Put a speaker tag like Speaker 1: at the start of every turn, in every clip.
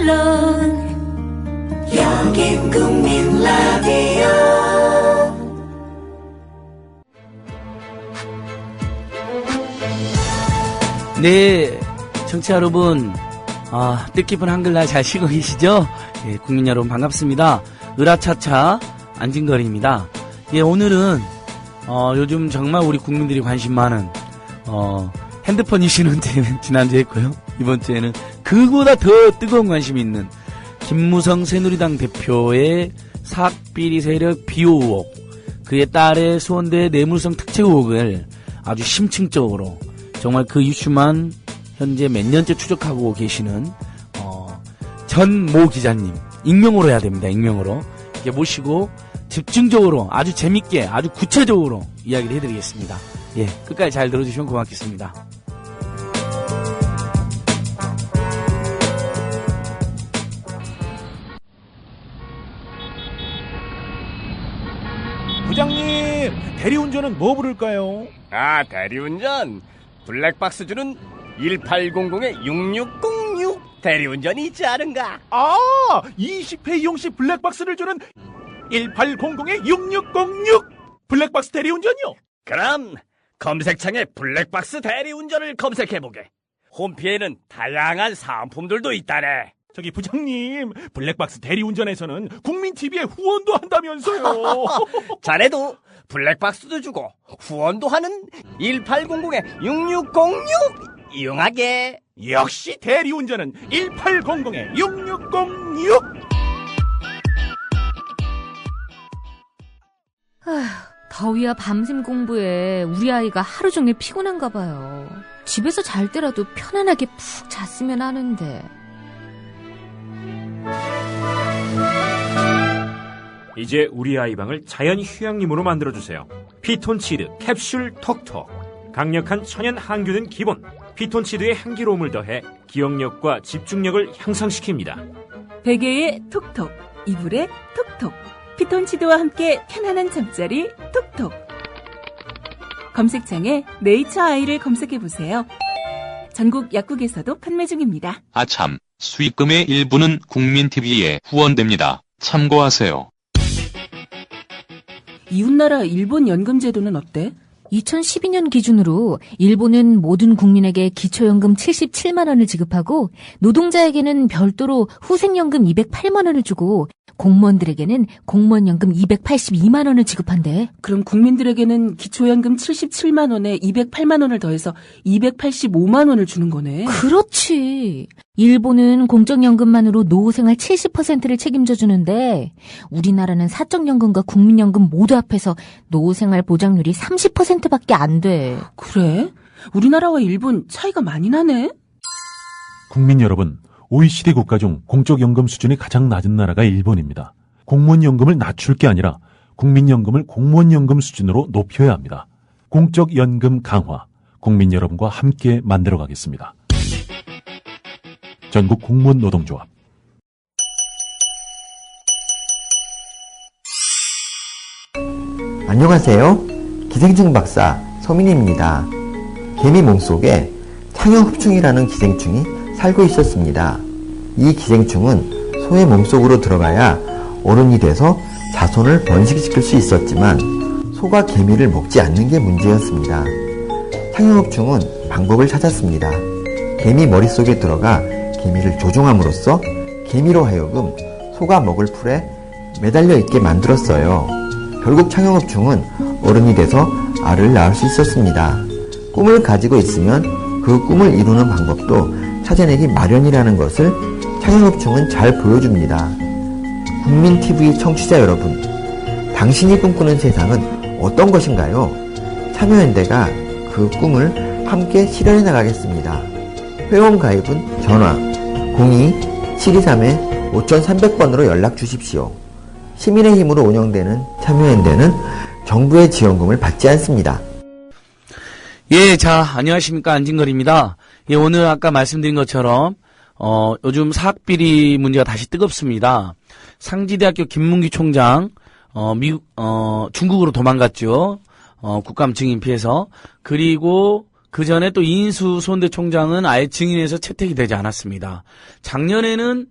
Speaker 1: 물론 여긴 국민 라디오.
Speaker 2: 네, 청취자 여러분, 뜻깊은 한글날 잘 쉬고 계시죠? 예, 국민 여러분 반갑습니다. 으라차차 안진걸입니다. 예, 오늘은 요즘 정말 우리 국민들이 관심 많은 핸드폰 이슈는 지난주에 했고요. 이번 주에는 그보다 더 뜨거운 관심이 있는 김무성 새누리당 대표의 사학비리 세력 비호 의혹, 그의 딸의 수원대 뇌물성 특채 의혹을 아주 심층적으로 정말 그 이슈만 현재 몇 년째 추적하고 계시는 전 모 기자님, 익명으로 해야 됩니다. 익명으로 이렇게 모시고 집중적으로 아주 재밌게 아주 구체적으로 이야기를 해드리겠습니다. 예, 끝까지 잘 들어주시면 고맙겠습니다.
Speaker 3: 부장님, 대리운전은 뭐 부를까요?
Speaker 4: 대리운전 블랙박스 주는 1800-6606 대리운전이 있지 않은가?
Speaker 3: 20회 이용시 블랙박스를 주는 1800-6606 블랙박스 대리운전이요?
Speaker 4: 그럼 검색창에 블랙박스 대리운전을 검색해보게. 홈피에는 다양한 사은품들도 있다네.
Speaker 3: 저기 부장님, 블랙박스 대리운전에서는 국민TV에 후원도 한다면서요.
Speaker 4: 자네도 블랙박스도 주고 후원도 하는 1800-6606 이용하게.
Speaker 3: 역시 대리운전은 1800-6606.
Speaker 5: 더위와 밤샘 공부에 우리 아이가 하루 종일 피곤한가 봐요. 집에서 잘 때라도 편안하게 푹 잤으면 하는데.
Speaker 6: 이제 우리 아이방을 자연 휴양림으로 만들어주세요. 피톤치드 캡슐 톡톡. 강력한 천연 항균은 기본. 피톤치드의 향기로움을 더해 기억력과 집중력을 향상시킵니다.
Speaker 7: 베개에 톡톡, 이불에 톡톡. 피톤치드와 함께 편안한 잠자리 톡톡. 검색창에 네이처 아이를 검색해보세요. 전국 약국에서도 판매 중입니다.
Speaker 8: 아참, 수익금의 일부는 국민TV에 후원됩니다. 참고하세요.
Speaker 7: 이웃나라 일본 연금 제도는 어때?
Speaker 5: 2012년 기준으로 일본은 모든 국민에게 기초연금 77만 원을 지급하고 노동자에게는 별도로 후생연금 208만 원을 주고 공무원들에게는 공무원연금 282만 원을 지급한대.
Speaker 7: 그럼 국민들에게는 기초연금 77만 원에 208만 원을 더해서 285만 원을 주는 거네.
Speaker 5: 그렇지. 일본은 공적연금만으로 노후생활 70%를 책임져 주는데 우리나라는 사적연금과 국민연금 모두 합해서 노후생활 보장률이 30%밖에 안 돼.
Speaker 7: 그래? 우리나라와 일본 차이가 많이 나네?
Speaker 3: 국민 여러분, OECD 국가 중 공적연금 수준이 가장 낮은 나라가 일본입니다. 공무원연금을 낮출 게 아니라 국민연금을 공무원연금 수준으로 높여야 합니다. 공적연금 강화, 국민 여러분과 함께 만들어가겠습니다. 전국 공무원 노동조합.
Speaker 9: 안녕하세요. 기생충 박사 서민입니다. 개미 몸속에 창형흡충이라는 기생충이 살고 있었습니다. 이 기생충은 소의 몸속으로 들어가야 어른이 돼서 자손을 번식시킬 수 있었지만 소가 개미를 먹지 않는 게 문제였습니다. 창형흡충은 방법을 찾았습니다. 개미 머릿속에 들어가 개미를 조종함으로써 개미로 하여금 소가 먹을 풀에 매달려 있게 만들었어요. 결국 창형흡충은 어른이 돼서 알을 낳을 수 있었습니다. 꿈을 가지고 있으면 그 꿈을 이루는 방법도 찾아내기 마련이라는 것을 창형흡충은 잘 보여줍니다. 국민TV 청취자 여러분, 당신이 꿈꾸는 세상은 어떤 것인가요? 참여연대가 그 꿈을 함께 실현해 나가겠습니다. 회원 가입은 전화 02-723-5300번으로 연락 주십시오. 시민의 힘으로 운영되는 참여연대는 정부의 지원금을 받지 않습니다.
Speaker 2: 예, 자, 안녕하십니까. 안진걸입니다. 예, 오늘 아까 말씀드린 것처럼, 요즘 사학비리 문제가 다시 뜨겁습니다. 상지대학교 김문기 총장, 중국으로 도망갔죠. 국감 증인 피해서. 그리고 그 전에 또 이인수 수원대 총장은 아예 증인에서 채택이 되지 않았습니다. 작년에는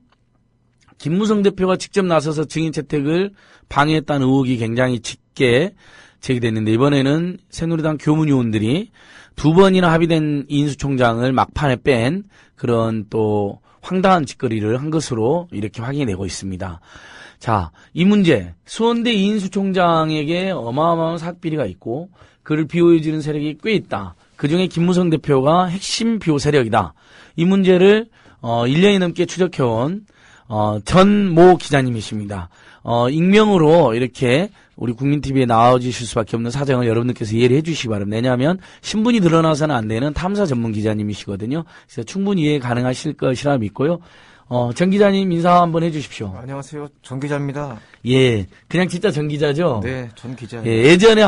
Speaker 2: 김무성 대표가 직접 나서서 증인 채택을 방해했다는 의혹이 굉장히 짙게 제기됐는데 이번에는 새누리당 교문위원들이 2번이나 합의된 이인수 총장을 막판에 뺀 그런 또 황당한 짓거리를 한 것으로 이렇게 확인이 되고 있습니다. 자, 이 문제 수원대 이인수 총장에게 어마어마한 사학비리가 있고 그를 비호해주는 세력이 꽤 있다. 그중에 김무성 대표가 핵심 비호 세력이다. 이 문제를 1년이 넘게 추적해온 전모 기자님이십니다. 익명으로 이렇게 우리 국민TV에 나와주실 수밖에 없는 사정을 여러분들께서 이해를 해주시기 바랍니다. 왜냐하면 신분이 드러나서는 안 되는 탐사 전문 기자님이시거든요. 그래서 충분히 이해 가능하실 것이라 믿고요. 전 기자님 인사 한번 해주십시오.
Speaker 10: 안녕하세요. 전 기자입니다.
Speaker 2: 예, 그냥 진짜 전 기자죠?
Speaker 10: 네, 전 기자예요.
Speaker 2: 예, 예전에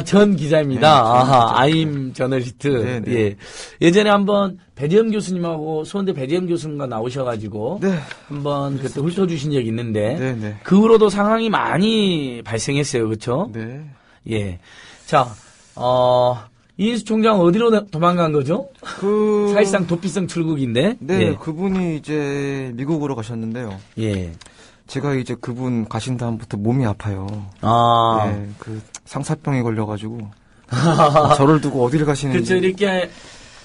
Speaker 2: 전 기자입니다.
Speaker 10: 네, 전
Speaker 2: 아하,
Speaker 10: 기자.
Speaker 2: 아임 저널리스트.
Speaker 10: 네, 네.
Speaker 2: 예. 예전에 한번 배재현 교수님하고 수원대 배재현 교수님과 나오셔가지고.
Speaker 10: 네.
Speaker 2: 한번 그때 훑어주신 적이 있는데.
Speaker 10: 네, 네.
Speaker 2: 그 후로도 상황이 많이 발생했어요. 그쵸?
Speaker 10: 네.
Speaker 2: 예. 자, 이인수 총장 어디로 도망간 거죠? 사실상 도피성 출국인데.
Speaker 10: 네,
Speaker 2: 예.
Speaker 10: 그분이 이제 미국으로 가셨는데요.
Speaker 2: 예.
Speaker 10: 제가 이제 그분 가신 다음부터 몸이 아파요. 네, 그 상사병에 걸려가지고 저를 두고 어디를 가시는지.
Speaker 2: 그렇죠. 이렇게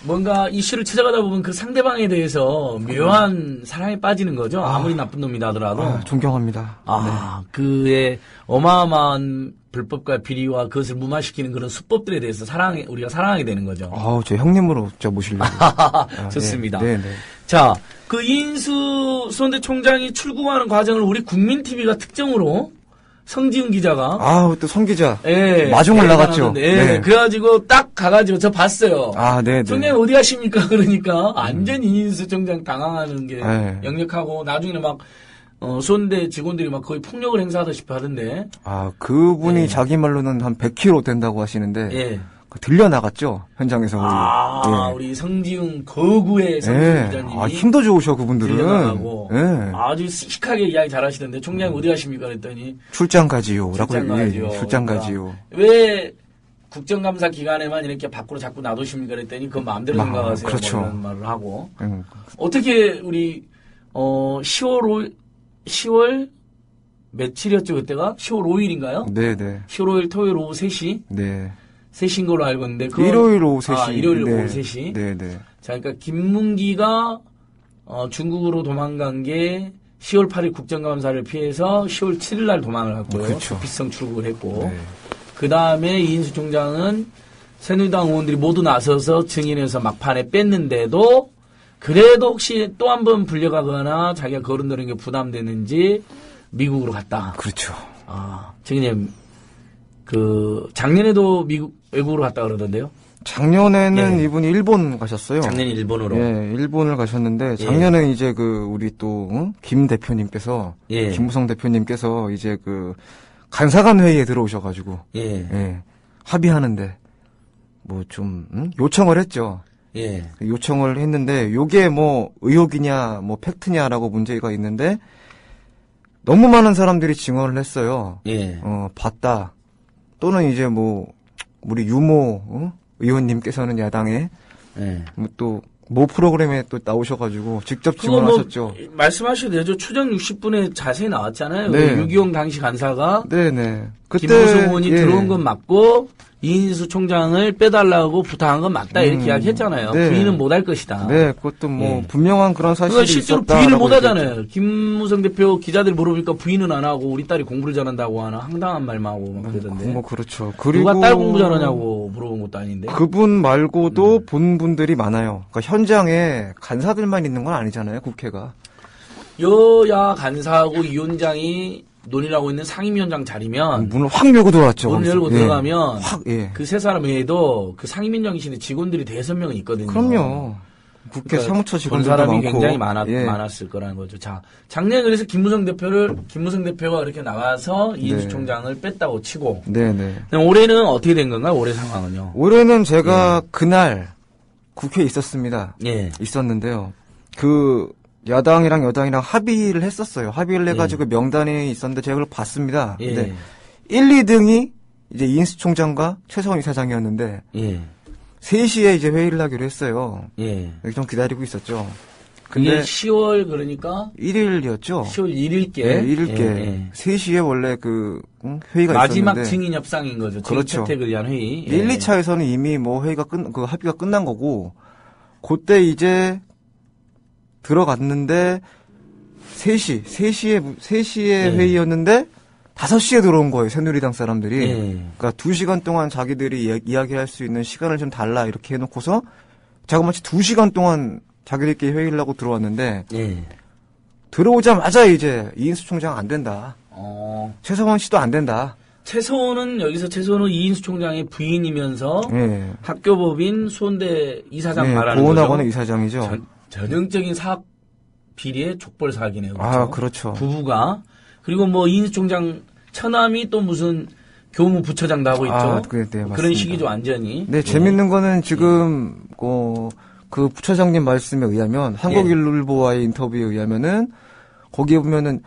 Speaker 2: 뭔가 이슈를 찾아가다 보면 그 상대방에 대해서 묘한 사랑에 빠지는 거죠. 아무리 나쁜 놈이다 하더라도.
Speaker 10: 존경합니다.
Speaker 2: 그의 어마어마한 불법과 비리와 그것을 무마시키는 그런 수법들에 대해서 우리가 사랑하게 되는 거죠.
Speaker 10: 저 형님으로 진짜 모시려고.
Speaker 2: 좋습니다.
Speaker 10: 네, 네.
Speaker 2: 자, 그 이인수 수원대 총장이 출국하는 과정을 우리 국민TV가 특정으로 성지훈 기자가.
Speaker 10: 또 성 기자.
Speaker 2: 예.
Speaker 10: 마중을 나갔죠.
Speaker 2: 예.
Speaker 10: 네.
Speaker 2: 그래가지고 딱 가가지고 저 봤어요.
Speaker 10: 네.
Speaker 2: 총장님 어디 가십니까? 그러니까 완전 이인수 총장 당황하는 게
Speaker 10: 네.
Speaker 2: 역력하고 나중에는 막 수원대 직원들이 막 거의 폭력을 행사하다시피 하던데.
Speaker 10: 그분이 자기 말로는 한 100km 된다고 하시는데.
Speaker 2: 예.
Speaker 10: 들려 나갔죠 현장에서.
Speaker 2: 우리 성지훈 거구의 성지훈 기자님이
Speaker 10: 힘도 좋으셔 그분들은.
Speaker 2: 들려나가고
Speaker 10: 네.
Speaker 2: 아주 씩하게 이야기 잘하시던데 총장님 어디 가십니까? 그랬더니
Speaker 10: 출장 가지요.
Speaker 2: 출장 가지요. 왜 국정감사 기간에만 이렇게 밖으로 자꾸 놔두십니까? 그랬더니 그건 마음대로 생각하세요.
Speaker 10: 그렇죠.
Speaker 2: 뭐 이런 말을 하고. 어떻게 우리 10월 며칠이었죠 그때가? 10월 5일인가요?
Speaker 10: 네네.
Speaker 2: 10월 5일 토요일 오후 3시?
Speaker 10: 네.
Speaker 2: 3시인 걸로 알고 있는데.
Speaker 10: 일요일 오후 3시.
Speaker 2: 일요일 오후 3시.
Speaker 10: 네네.
Speaker 2: 자, 그러니까 김문기가 중국으로 도망간 게 10월 8일 국정감사를 피해서 10월 7일 날 도망을 갔고요.
Speaker 10: 그렇죠.
Speaker 2: 도피성 출국을 했고.
Speaker 10: 네.
Speaker 2: 그 다음에 이인수 총장은 새누리당 의원들이 모두 나서서 증인해서 막판에 뺐는데도 그래도 혹시 또 한 번 불려가거나 자기가 거론되는 게 부담되는지 미국으로 갔다.
Speaker 10: 그렇죠.
Speaker 2: 증인님, 작년에도 외국으로 갔다 그러던데요?
Speaker 10: 작년에는 이분이 일본 가셨어요.
Speaker 2: 작년에 일본으로.
Speaker 10: 예, 일본을 가셨는데, 작년에 이제 우리 또, 김 대표님께서, 김무성 대표님께서 이제 간사간 회의에 들어오셔가지고, 합의하는데, 요청을 했죠. 요청을 했는데, 요게 의혹이냐, 팩트냐라고 문제가 있는데, 너무 많은 사람들이 증언을 했어요. 봤다. 또는 이제 우리 유모 의원님께서는 야당에 또 모 프로그램에 또 나오셔가지고 직접 증언하셨죠.
Speaker 2: 말씀하셔도 되죠. 추정 60분에 자세히 나왔잖아요.
Speaker 10: 네.
Speaker 2: 유기용 당시 간사가
Speaker 10: 네네. 그때
Speaker 2: 김무성 의원이 들어온 건 맞고 이인수 총장을 빼달라고 부탁한 건 맞다 이렇게 이야기했잖아요.
Speaker 10: 네.
Speaker 2: 부인은 못할 것이다.
Speaker 10: 네, 그것도 분명한 그런 사실이
Speaker 2: 실제로
Speaker 10: 있었다.
Speaker 2: 부인을 못하잖아요. 김무성 대표 기자들 물어보니까 부인은 안 하고 우리 딸이 공부를 잘한다고 하나 황당한 말만 하고 막 그러던데.
Speaker 10: 그렇죠. 그리고
Speaker 2: 누가 딸 공부 잘하냐고 물어본 것도 아닌데.
Speaker 10: 그분 말고도 본 분들이 많아요. 그러니까 현장에 간사들만 있는 건 아니잖아요. 국회가.
Speaker 2: 여야 간사하고 위원장이 논의하고 있는 상임위원장 자리면
Speaker 10: 문을 확 열고 들어왔죠.
Speaker 2: 문을 열고 들어가면
Speaker 10: 그
Speaker 2: 세 사람 외에도 그 상임위원장이신데 직원들이 5명은 있거든요.
Speaker 10: 그럼요. 국회 사무처 직원들도
Speaker 2: 사람이
Speaker 10: 많고.
Speaker 2: 굉장히 많았을 거라는 거죠. 자, 작년에 그래서 김무성 대표가 이렇게 나와서 이인수 총장을 뺐다고 치고.
Speaker 10: 네네.
Speaker 2: 올해는 어떻게 된 건가요? 올해 상황은요?
Speaker 10: 올해는 제가 그날 국회에 있었습니다. 있었는데요. 야당이랑 여당이랑 합의를 했었어요. 합의를 해가지고 명단이 있었는데 제가 그걸 봤습니다. 근데 1, 2등이 이제 이인수 총장과 최성원 이사장이었는데 3시에 이제 회의를 하기로 했어요. 좀 기다리고 있었죠.
Speaker 2: 근데 10월 그러니까
Speaker 10: 1일이었죠.
Speaker 2: 10월 1일께.
Speaker 10: 네, 1일께 3시에 원래 회의가
Speaker 2: 마지막
Speaker 10: 있었는데
Speaker 2: 증인 협상인 거죠.
Speaker 10: 그렇죠.
Speaker 2: 채택을 위한 회의.
Speaker 10: 1, 2차에서는 이미 뭐 회의가 합의가 끝난 거고 그때 이제 들어갔는데 3시에 회의였는데 5시에 들어온 거예요, 새누리당 사람들이. 그러니까 2시간 동안 자기들이 이야기할 수 있는 시간을 좀 달라 이렇게 해놓고서 자그마치 2시간 동안 자기들끼리 회의를 하고 들어왔는데 들어오자마자 이제 이인수 총장 안 된다. 최서원 씨도 안 된다.
Speaker 2: 최서원은 이인수 총장의 부인이면서 학교법인 수원대 이사장 말하는
Speaker 10: 보훈학원의 이사장이죠.
Speaker 2: 전형적인 사학 비리의 족벌 사기네요. 그렇죠?
Speaker 10: 아, 그렇죠.
Speaker 2: 부부가. 그리고 뭐 이인수 총장 처남이 또 무슨 교무 부처장도 하고 있죠.
Speaker 10: 네,
Speaker 2: 그런 식이죠, 완전히.
Speaker 10: 네, 재밌는 거는 지금 그 부처장님 말씀에 의하면 한국일보와의 인터뷰에 의하면은 거기에 보면은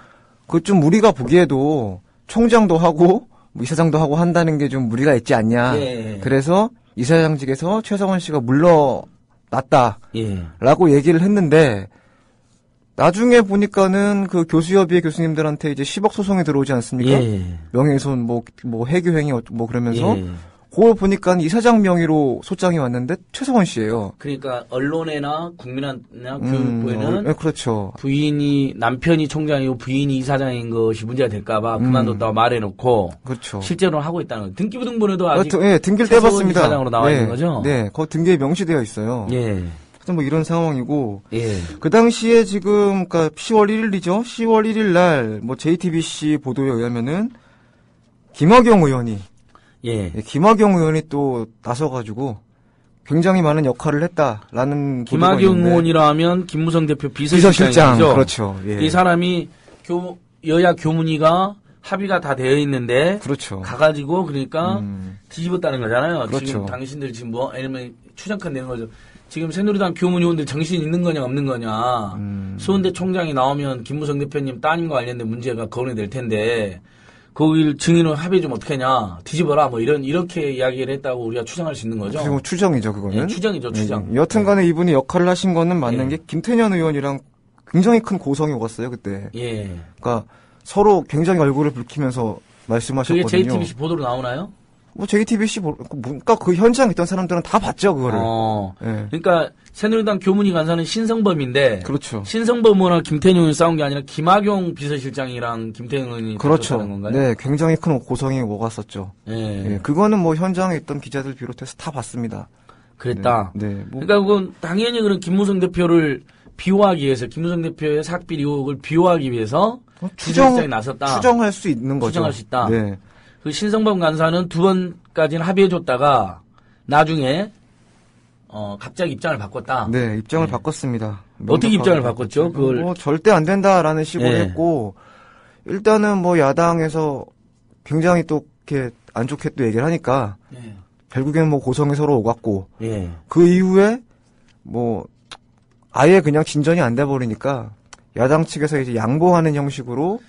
Speaker 10: 그 좀 우리가 보기에도 총장도 하고 뭐 이사장도 하고 한다는 게 좀 무리가 있지 않냐. 그래서 이사장직에서 최서원 씨가 물러났다라고 얘기를 했는데 나중에 보니까는 그 교수협의회 교수님들한테 이제 10억 소송이 들어오지 않습니까? 명예훼손 뭐 해교행위 뭐 그러면서 그걸 보니까 이사장 명의로 소장이 왔는데 최서원 씨예요.
Speaker 2: 그러니까 언론에나 국민이나 교육부에는
Speaker 10: 그렇죠.
Speaker 2: 남편이 총장이고 부인이 이사장인 것이 문제가 될까봐 그만뒀다고 말해놓고
Speaker 10: 그렇죠.
Speaker 2: 실제로는 하고 있다는 거예요. 등기부 등본에도 아직
Speaker 10: 등기를 떼봤습니다.
Speaker 2: 이사장으로 나와 있는 거죠.
Speaker 10: 네, 그 등기에 명시되어 있어요. 뭐 이런 상황이고 그 당시에 지금 그러니까 10월 1일이죠. 10월 1일 날 뭐 JTBC 보도에 의하면은 김학용 의원이 김학용 의원이 또 나서가지고 굉장히 많은 역할을 했다라는
Speaker 2: 김학용 의원이라면 김무성 대표 비서실장이죠.
Speaker 10: 그렇죠.
Speaker 2: 이 사람이 여야 교문위가 합의가 다 되어 있는데
Speaker 10: 그렇죠.
Speaker 2: 가가지고 그러니까 뒤집었다는 거잖아요.
Speaker 10: 그렇죠.
Speaker 2: 지금 당신들 지금 뭐 아니면 추정컨 되는 거죠. 지금 새누리당 교문위원들 정신 있는 거냐 없는 거냐. 수원대 총장이 나오면 김무성 대표님 따님과 관련된 문제가 거론이 될 텐데 거길 증인을 합의 좀 어떻게 하냐. 뒤집어라. 뭐 이렇게 이야기를 했다고 우리가 추정할 수 있는 거죠.
Speaker 10: 지금 추정이죠, 그거는.
Speaker 2: 추정이죠, 추정.
Speaker 10: 여튼간에 이분이 역할을 하신 거는 맞는 게 김태년 의원이랑 굉장히 큰 고성이 오갔어요, 그때. 그러니까 서로 굉장히 얼굴을 붉히면서 말씀하셨거든요.
Speaker 2: 그게 JTBC 보도로 나오나요?
Speaker 10: 뭐 JTBC 그러니까 그 현장에 있던 사람들은 다 봤죠, 그거를.
Speaker 2: 그러니까 새누리당 교문위 간사는 신성범인데
Speaker 10: 그렇죠.
Speaker 2: 신성범 의원과 김태년 의원이 싸운 게 아니라 김학용 비서실장이랑 김태년 의원이
Speaker 10: 그렇죠.
Speaker 2: 다른 건가요?
Speaker 10: 네, 굉장히 큰 고성이 오갔었죠. 그거는 뭐 현장에 있던 기자들 비롯해서 다 봤습니다.
Speaker 2: 그랬다. 그러니까 그건 당연히 그런 김무성 대표를 비호하기 위해서 김무성 대표의 사학비리 의혹을 비호하기 위해서 비서실장이 나섰다.
Speaker 10: 추정할 수 있는 거죠.
Speaker 2: 추정할 수 있다.
Speaker 10: 네.
Speaker 2: 그 신성범 간사는 2번까지는 합의해줬다가 나중에 갑자기 입장을 바꿨다.
Speaker 10: 네, 입장을 바꿨습니다.
Speaker 2: 어떻게 입장을 바꿨죠? 그걸
Speaker 10: 뭐 절대 안 된다라는 식으로 했고 일단은 뭐 야당에서 굉장히 또 이렇게 안 좋게 또 얘기를 하니까 결국에는 뭐 고성이 서로 오갔고 그 이후에 뭐 아예 그냥 진전이 안 돼 버리니까 야당 측에서 이제 양보하는 형식으로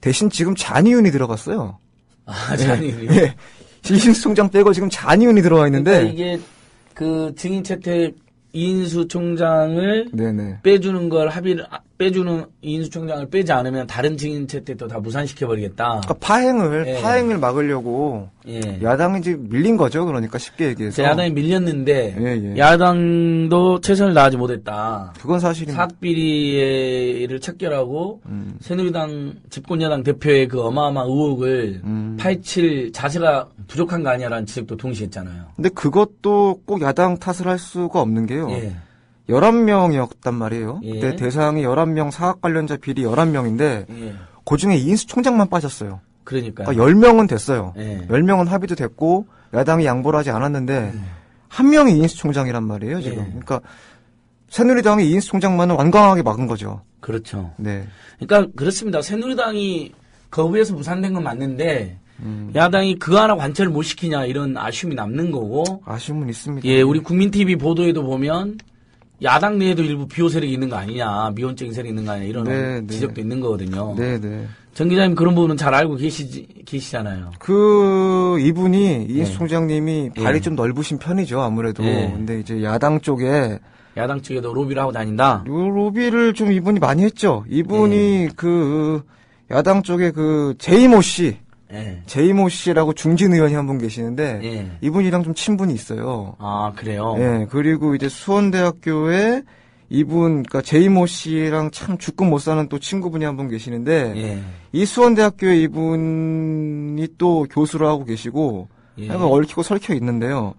Speaker 10: 대신 지금 잔이윤이 들어갔어요.
Speaker 2: 잔이윤이.
Speaker 10: 이인수 총장 빼고 지금 잔이윤이 들어와 있는데
Speaker 2: 그러니까 이게 그 증인 채택 이인수 총장을 빼주는 걸 빼주는 이인수 총장을 빼지 않으면 다른 증인 채택도 다 무산시켜버리겠다.
Speaker 10: 그러니까 파행을 막으려고 야당이 이제 밀린 거죠. 그러니까 쉽게 얘기해서
Speaker 2: 야당이 밀렸는데 야당도 최선을 다하지 못했다.
Speaker 10: 그건 사실입니다.
Speaker 2: 사학비리를 척결하고 새누리당 집권여당 대표의 그 어마어마한 의혹을 파헤칠 자세가 부족한 거 아니냐라는 지적도 동시에 했잖아요.
Speaker 10: 근데 그것도 꼭 야당 탓을 할 수가 없는 게요. 11명이었단 말이에요. 그때 대상이 11명 사학 관련자 비리 11명인데 그 중에 이인수 총장만 빠졌어요.
Speaker 2: 그러니까
Speaker 10: 10명은 됐어요. 10명은 합의도 됐고 야당이 양보를 하지 않았는데 한 명이 이인수 총장이란 말이에요, 지금. 그러니까 새누리당이 이인수 총장만은 완강하게 막은 거죠.
Speaker 2: 그렇죠.
Speaker 10: 네.
Speaker 2: 그러니까 그렇습니다. 새누리당이 거부해서 무산된 건 맞는데 야당이 그거 하나 관철을 못 시키냐 이런 아쉬움이 남는 거고.
Speaker 10: 아쉬움은 있습니다.
Speaker 2: 우리 국민TV 보도에도 보면 야당 내에도 일부 비호 세력이 있는 거 아니냐, 미온적인 세력이 있는 거 아니냐 이런 지적도 있는 거거든요. 정 기자님 그런 부분은 잘 알고 계시잖아요.
Speaker 10: 이분이 이인수 총장님이 발이 좀 넓으신 편이죠, 아무래도. 근데 이제 야당 쪽에
Speaker 2: 야당 쪽에도 로비를 하고 다닌다.
Speaker 10: 로비를 좀 이분이 많이 했죠. 이분이 그 야당 쪽에 그 제이모 씨, 제이모 씨라고 중진 의원이 한 분 계시는데 이분이랑 좀 친분이 있어요.
Speaker 2: 아 그래요?
Speaker 10: 예. 그리고 이제 수원대학교에 이분, 그러니까 제이모 씨랑 참 죽고 못 사는 또 친구분이 한 분 계시는데 이 수원대학교에 이분이 또 교수를 하고 계시고. 약간 얽히고 설켜 있는데요.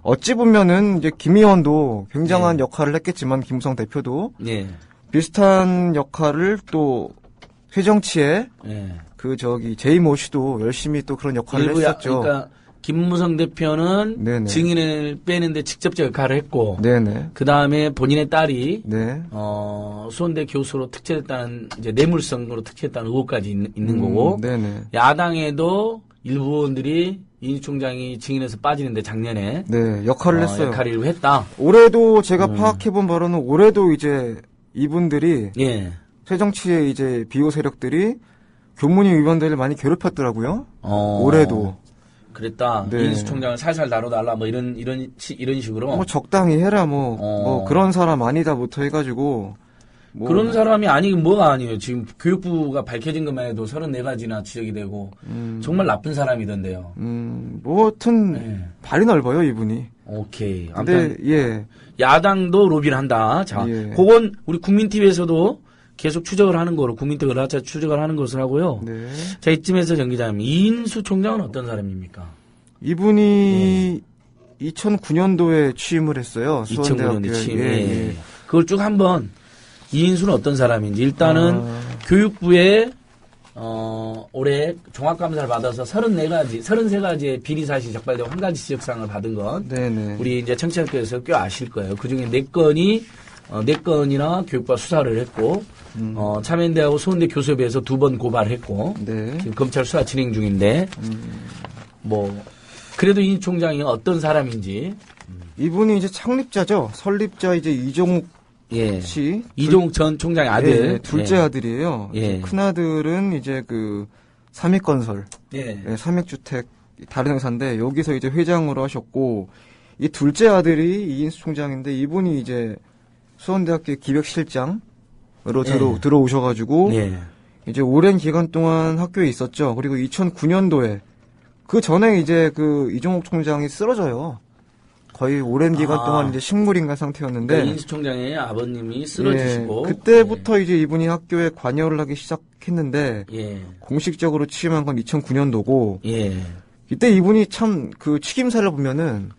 Speaker 10: 어찌 보면은 이제 김 의원도 굉장한 역할을 했겠지만 김무성 대표도 비슷한 역할을 또 새정치에 그 제이모 씨도 열심히 또 그런 역할을 했었죠.
Speaker 2: 그러니까 김무성 대표는 증인을 빼는데 직접적 역할을 했고, 그 다음에 본인의 딸이 수원대 교수로 특채됐다는 이제 뇌물성으로 특채됐다는 의혹까지 있는 거고, 야당에도 일부 의원들이 이 총장이 증인에서 빠지는데 작년에
Speaker 10: 역할을 했어요.
Speaker 2: 역할을 했다.
Speaker 10: 올해도 제가 파악해본 바로는 올해도 이제 이분들이 새정치의 이제 비호 세력들이 교문위 위원들을 많이 괴롭혔더라고요. 올해도
Speaker 2: 그랬다. 이인수 총장을 살살 다뤄달라 뭐 이런 식으로
Speaker 10: 뭐 적당히 해라 뭐 그런 사람 아니다부터 해가지고.
Speaker 2: 그런 사람이 아니긴 뭐가 아니에요. 지금 교육부가 밝혀진 것만 해도 34가지나 지적이 되고 정말 나쁜 사람이던데요.
Speaker 10: 뭐 하여튼 발이 넓어요 이분이.
Speaker 2: 오케이.
Speaker 10: 근데
Speaker 2: 야당도 로비를 한다. 자, 그건 우리 국민TV에서도 계속 추적을 하는 거로 국민TV 의라차 추적을 하는 것을 하고요. 자, 이쯤에서 정 기자님, 이인수 총장은 어떤 사람입니까?
Speaker 10: 이분이 2009년도에 취임을 했어요.
Speaker 2: 2009년도에 취임. 그걸 쭉 한번 이인수는 어떤 사람인지 일단은 교육부에 올해 종합감사를 받아서 33가지의 비리사실이 적발되고 한 가지 지적사항을 받은 건 우리 이제 청취자께서 꽤 아실 거예요. 그중에 4건이나 교육부가 수사를 했고 참여연대하고 수원대 교수협의회에서 2번 고발했고 지금 검찰 수사 진행 중인데 뭐 그래도 이 총장이 어떤 사람인지
Speaker 10: 이분이 이제 창립자죠. 설립자 이제 이종욱 씨.
Speaker 2: 이종욱 전 총장의 아들.
Speaker 10: 둘째 아들이에요. 큰 아들은 이제 그 삼익건설. 삼익주택 다른 회사인데 여기서 이제 회장으로 하셨고 이 둘째 아들이 이인수 총장인데 이분이 이제 수원대학교 기획실장으로 들어오셔가지고 이제 오랜 기간 동안 학교에 있었죠. 그리고 2009년도에 그 전에 이제 그 이종욱 총장이 쓰러져요. 거의 오랜 기간 동안 이제 식물인간 상태였는데
Speaker 2: 이인수 총장의 아버님이 쓰러지시고
Speaker 10: 그때부터 이제 이분이 학교에 관여를 하기 시작했는데 공식적으로 취임한 건 2009년도고 이때 이분이 참 그 취임사를 보면은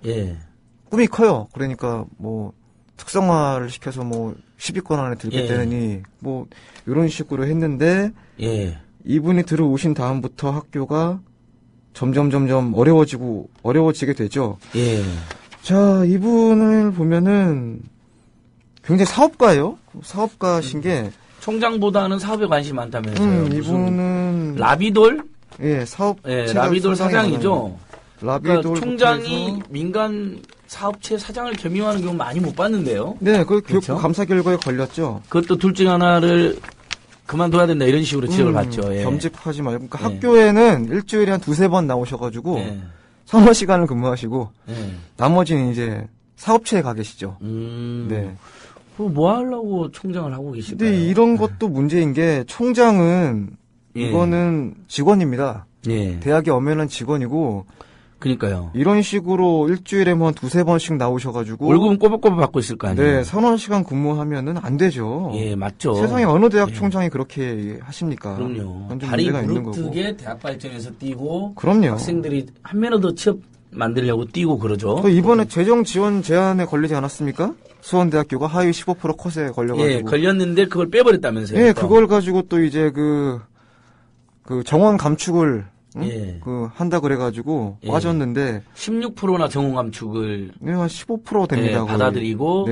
Speaker 10: 꿈이 커요. 그러니까 뭐 특성화를 시켜서 뭐 10위권 안에 들겠다니 뭐 이런 식으로 했는데 이분이 들어오신 다음부터 학교가 점점 어려워지게 되죠. 자, 이분을 보면은 굉장히 사업가예요. 사업가신 게
Speaker 2: 총장보다는 사업에 관심이 많다면서요.
Speaker 10: 이분은
Speaker 2: 라비돌?
Speaker 10: 라비돌
Speaker 2: 사장이죠.
Speaker 10: 라비돌
Speaker 2: 그러니까 총장이 민간 사업체 사장을 겸임하는 경우 많이 못 봤는데요.
Speaker 10: 네, 그 교육부 감사 결과에 걸렸죠.
Speaker 2: 그것도 둘 중 하나를 그만둬야 된다 이런 식으로 지적을 받죠.
Speaker 10: 겸직하지 말고. 그러니까 학교에는 일주일에 한 2-3번 나오셔가지고 서너 시간을 근무하시고 나머지는 이제 사업체에 가 계시죠.
Speaker 2: 뭐 하려고 총장을 하고 계실까요?
Speaker 10: 근데 이런 것도 문제인 게 총장은 이거는 직원입니다. 대학에 엄연한 직원이고
Speaker 2: 그러니까요.
Speaker 10: 이런 식으로 일주일에 뭐 2-3번씩 나오셔가지고
Speaker 2: 월급은 꼬박꼬박 받고 있을 거 아니에요.
Speaker 10: 네, 서너 시간 근무하면은 안 되죠.
Speaker 2: 맞죠.
Speaker 10: 세상에 어느 대학 총장이 그렇게 하십니까?
Speaker 2: 그럼요. 발이 무릅뜨게 대학 발전에서 뛰고
Speaker 10: 그럼요.
Speaker 2: 학생들이 한 면허 더 취업 만들려고 뛰고 그러죠.
Speaker 10: 또 이번에 재정 지원 제한에 걸리지 않았습니까? 수원대학교가 하위 15% 컷에 걸려가지고.
Speaker 2: 걸렸는데 그걸 빼버렸다면서요.
Speaker 10: 그걸 가지고 또 이제 그 정원 감축을 한다 그래가지고 빠졌는데
Speaker 2: 16%나 정원 감축을
Speaker 10: 한 15% 됩니다.
Speaker 2: 받아들이고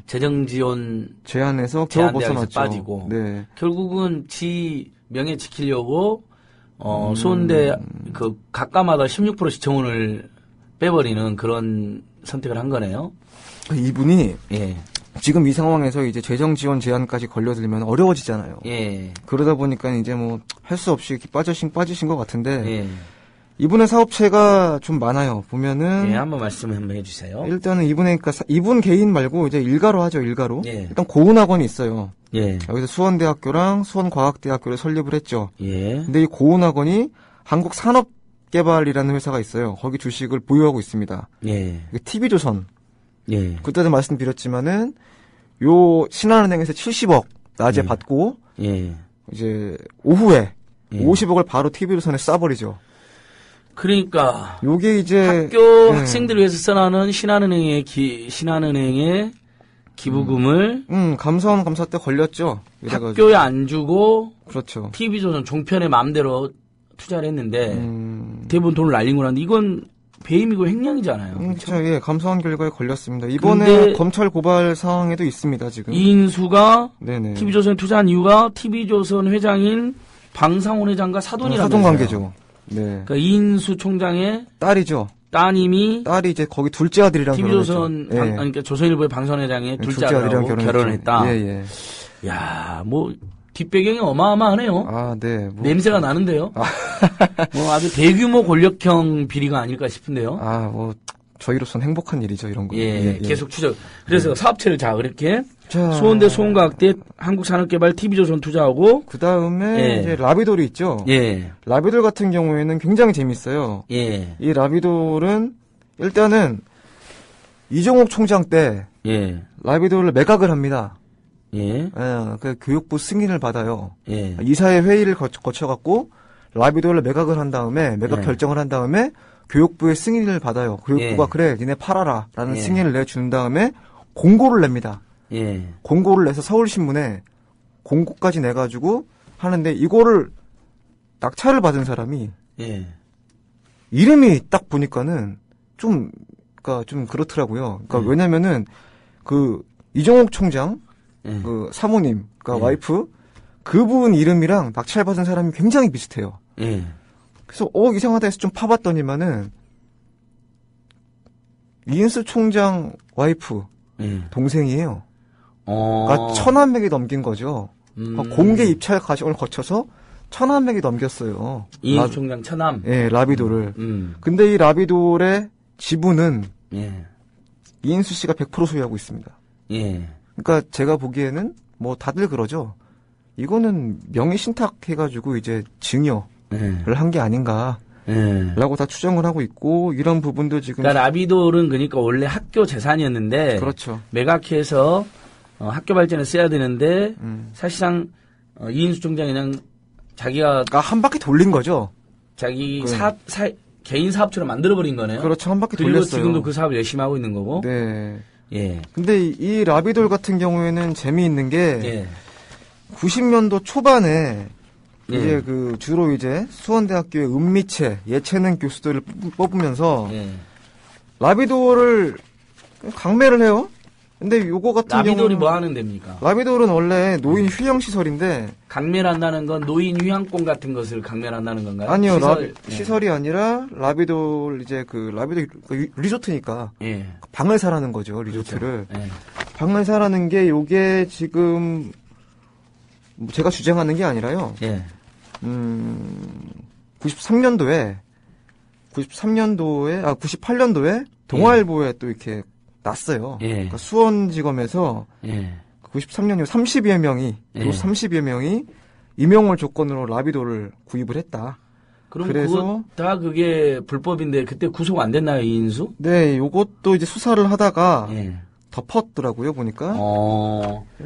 Speaker 2: 재정 지원
Speaker 10: 제한에서 겨우 벗어났죠.
Speaker 2: 빠지고 결국은 지 명예 지키려고 수원대 그 각과마다 16%씩 정원을 빼버리는 그런 선택을 한 거네요.
Speaker 10: 이분이 지금 이 상황에서 이제 재정 지원 제한까지 걸려들면 어려워지잖아요. 그러다 보니까 이제 뭐 할 수 없이 이렇게 빠지신 것 같은데 이분의 사업체가 좀 많아요. 보면은
Speaker 2: 예, 한번 말씀 한번 해주세요.
Speaker 10: 일단은 이분 개인 말고 이제 일가로 하죠. 일가로.
Speaker 2: 예.
Speaker 10: 일단 고은학원이 있어요.
Speaker 2: 예.
Speaker 10: 여기서 수원대학교랑 수원과학대학교를 설립을 했죠.
Speaker 2: 예.
Speaker 10: 근데 이 고은학원이 한국산업개발이라는 회사가 있어요. 거기 주식을 보유하고 있습니다.
Speaker 2: 예.
Speaker 10: TV조선.
Speaker 2: 예.
Speaker 10: 그때도 말씀드렸지만은 요 신한은행에서 70억 낮에 받고
Speaker 2: 예.
Speaker 10: 이제 오후에
Speaker 2: 예.
Speaker 10: 50억을 바로 TV조선에 쏴버리죠.
Speaker 2: 그러니까
Speaker 10: 요게 이제
Speaker 2: 학교 학생들을 위해서 써나는 신한은행의 기부금을
Speaker 10: 감사원 감사 때 걸렸죠. 이래가지고.
Speaker 2: 학교에 안 주고
Speaker 10: 그렇죠.
Speaker 2: TV조선 종편에 마음대로 투자를 했는데 대부분 돈을 날린 거라는데 이건 배임이고 횡령이잖아요.
Speaker 10: 그렇죠. 예, 감사원 결과에 걸렸습니다. 이번에
Speaker 2: 근데
Speaker 10: 검찰 고발 사항에도 있습니다. 지금
Speaker 2: 이인수가
Speaker 10: 네네.
Speaker 2: TV조선에 투자한 이유가 TV조선 회장인 방상훈 회장과 사돈이라면서요.
Speaker 10: 사돈 관계죠. 네.
Speaker 2: 그러니까 이인수 총장의
Speaker 10: 딸이죠.
Speaker 2: 딸이
Speaker 10: 이제 거기 둘째 아들이랑
Speaker 2: TV조선
Speaker 10: 결혼했죠. 예.
Speaker 2: 그러니까 조선일보의 방선 회장의 둘째 아들이랑 결혼을 했다. 예. 야, 뭐 뒷배경이 어마어마하네요.
Speaker 10: 아, 네.
Speaker 2: 냄새가 나는데요. 뭐 아주 대규모 권력형 비리가 아닐까 싶은데요.
Speaker 10: 아, 뭐 저희로서는 행복한 일이죠, 이런 거.
Speaker 2: 예, 계속 추적. 그래서 사업체를 그렇게 수원대 수원과학대 한국산업개발 TV조선 투자하고
Speaker 10: 그 다음에 이제 라비돌이 있죠.
Speaker 2: 예.
Speaker 10: 라비돌 같은 경우에는 굉장히 재밌어요.
Speaker 2: 예.
Speaker 10: 이 라비돌은 일단은 이종옥 총장 때 라비돌을 매각을 합니다.
Speaker 2: 예.
Speaker 10: 그 교육부 승인을 받아요.
Speaker 2: 예.
Speaker 10: 이사회 회의를 거쳐갖고 라비돌을 매각을 한 다음에 매각 결정을 한 다음에 교육부의 승인을 받아요. 교육부가 그래 니네 팔아라라는 승인을 내준 다음에 공고를 냅니다. 공고를 내서 서울신문에 공고까지 내가지고 하는데 이거를 낙찰을 받은 사람이 이름이 딱 보니까는 좀 그렇더라고요. 그러니까 왜냐면은 그 이종옥 총장 그 사모님, 그러니까 와이프 그분 이름이랑 낙찰 받은 사람이 굉장히 비슷해요. 그래서 이상하다 해서 좀 파봤더니만은 이인수 총장 와이프 동생이에요. 그러니까 1,000만 명이 넘긴 거죠. 그러니까 공개 입찰 과정을 거쳐서 1,000만 명이 넘겼어요.
Speaker 2: 이인수 총장 처남.
Speaker 10: 예, 라비돌을. 근데 이 라비돌의 지분은 이인수 씨가 100% 소유하고 있습니다. 그러니까 제가 보기에는 뭐 다들 그러죠. 이거는 명의 신탁해가지고 이제 증여를 한 게 아닌가. 라고 다 추정을 하고 있고 이런 부분도 지금
Speaker 2: 그러니까 라비돌은 그러니까 원래 학교 재산이었는데
Speaker 10: 그렇죠.
Speaker 2: 매각해서 학교 발전에 써야 되는데 사실상 이인수 총장이 그냥 자기가
Speaker 10: 한 바퀴 돌린 거죠.
Speaker 2: 자기 개인 사업처럼 만들어버린 거네요.
Speaker 10: 그렇죠. 한 바퀴
Speaker 2: 그리고
Speaker 10: 돌렸어요.
Speaker 2: 지금도 그 사업을 열심히 하고 있는 거고.
Speaker 10: 네.
Speaker 2: 예.
Speaker 10: 근데 이 라비돌 같은 경우에는 재미있는 게 90년도 초반에 이제 주로 이제 수원대학교의 은미체 예체능 교수들을 뽑으면서 라비돌을 강매를 해요. 근데 요거 같은 경우는
Speaker 2: 라비돌이 뭐 하는 데입니까?
Speaker 10: 라비돌은 원래 노인 휴양 시설인데
Speaker 2: 강매를 한다는 건 노인 휴양권 같은 것을 강매를 한다는 건가요?
Speaker 10: 아니요. 시설이 아니라 라비돌 이제 라비돌 리조트니까 방을 사라는 거죠. 리조트를. 그렇죠. 방을 사라는 게 요게 지금 제가 주장하는 게 아니라요. 98년도에 동아일보에 또 이렇게 났어요. 그러니까 수원지검에서 93년에 30여 명이 임용을 조건으로 라비돌을 구입을 했다.
Speaker 2: 그래서 다 그게 불법인데 그때 구속 안 됐나요, 이인수?
Speaker 10: 네, 요것도 이제 수사를 하다가 덮었더라고요, 보니까.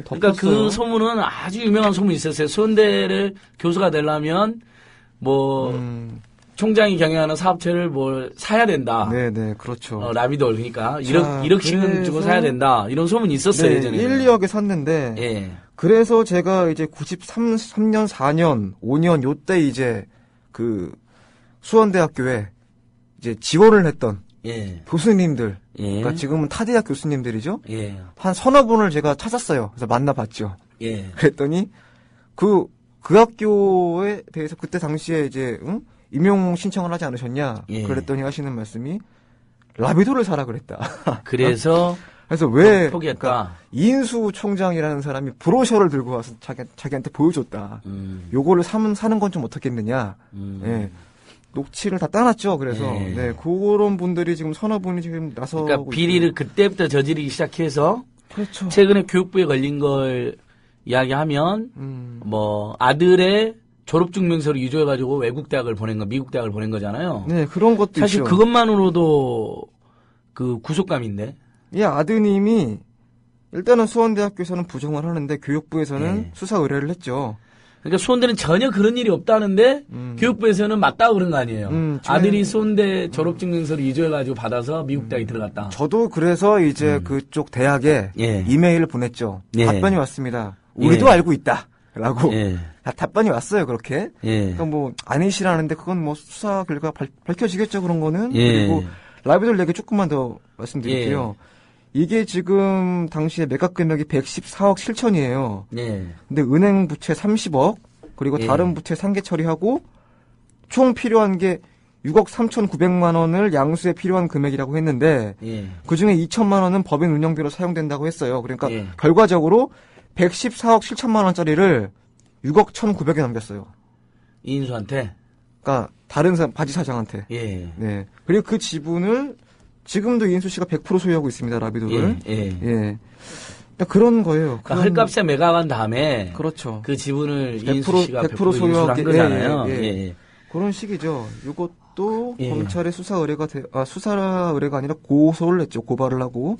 Speaker 2: 그러니까 그 소문은 아주 유명한 소문이 있었어요. 수원대를 교수가 되려면 총장이 경영하는 사업체를 사야 된다.
Speaker 10: 네네, 그렇죠.
Speaker 2: 라비돌, 그러니까 1억씩은 주고 사야 된다. 이런 소문이 있었어요, 예전에.
Speaker 10: 1, 2억에 샀는데. 그래서 제가 이제 93년, 4년, 5년 요때 이제 수원대학교에 이제 지원을 했던 교수님들. 그러니까 지금은 타대학 교수님들이죠. 한 서너 분을 제가 찾았어요. 그래서 만나봤죠. 그랬더니 그 학교에 대해서 그때 당시에 이제 임용 신청을 하지 않으셨냐? 그랬더니 하시는 말씀이 라비돌을 사라 그랬다.
Speaker 2: 그래서
Speaker 10: 왜
Speaker 2: 포기했다.
Speaker 10: 그러니까 이인수 총장이라는 사람이 브로셔를 들고 와서 자기한테 보여줬다. 요거를 사는 건 좀 어떻겠느냐? 녹취를 다 따놨죠. 그래서 네, 그런 분들이 지금 서너 분이 지금 나서고
Speaker 2: 그러니까 비리를 그때부터 저지르기 시작해서
Speaker 10: 그렇죠.
Speaker 2: 최근에 교육부에 걸린 걸 이야기하면 뭐 아들의 졸업증명서를 유조해가지고 외국 대학을 보낸 거, 미국 대학을 보낸 거잖아요.
Speaker 10: 네, 그런 것도
Speaker 2: 사실
Speaker 10: 있죠.
Speaker 2: 그것만으로도 그 구속감인데.
Speaker 10: 이 아드님이 일단은 수원대학교에서는 부정을 하는데 교육부에서는 수사 의뢰를 했죠.
Speaker 2: 그러니까 수원대는 전혀 그런 일이 없다는데 교육부에서는 맞다고 그런 거 아니에요. 아들이 수원대 졸업증명서를 유조해가지고 받아서 미국 대학에 들어갔다.
Speaker 10: 저도 그래서 이제 그쪽 대학에 이메일을 보냈죠. 답변이 왔습니다. 우리도 알고 있다. 라고 답변이 왔어요. 그렇게. 그러니까 뭐 아니시라는데 그건 뭐 수사 결과 밝혀지겠죠. 그런 거는. 그리고 라비돌 얘기 조금만 더 말씀드릴게요. 이게 지금 당시에 매각 금액이 114억 7천이에요. 근데 은행 부채 30억 그리고 다른 부채 상계 처리하고 총 필요한 게 6억 3,900만 원을 양수에 필요한 금액이라고 했는데 그중에 2천만 원은 법인 운영비로 사용된다고 했어요. 그러니까 결과적으로 114억 7천만 원짜리를 6억 1,900에 넘겼어요.
Speaker 2: 이인수한테?
Speaker 10: 그러니까 다른 바지 사장한테. 네. 그리고 그 지분을 지금도 이인수 씨가 100% 소유하고 있습니다. 라비도를. 그러니까 그런 거예요.
Speaker 2: 그러니까 헐값에 매각한 다음에
Speaker 10: 그렇죠.
Speaker 2: 그 지분을 이인수 씨가
Speaker 10: 100% 소유한
Speaker 2: 거잖아요.
Speaker 10: 그런 식이죠. 이것도 검찰의 수사 의뢰가 수사 의뢰가 아니라 고소를 했죠. 고발을 하고.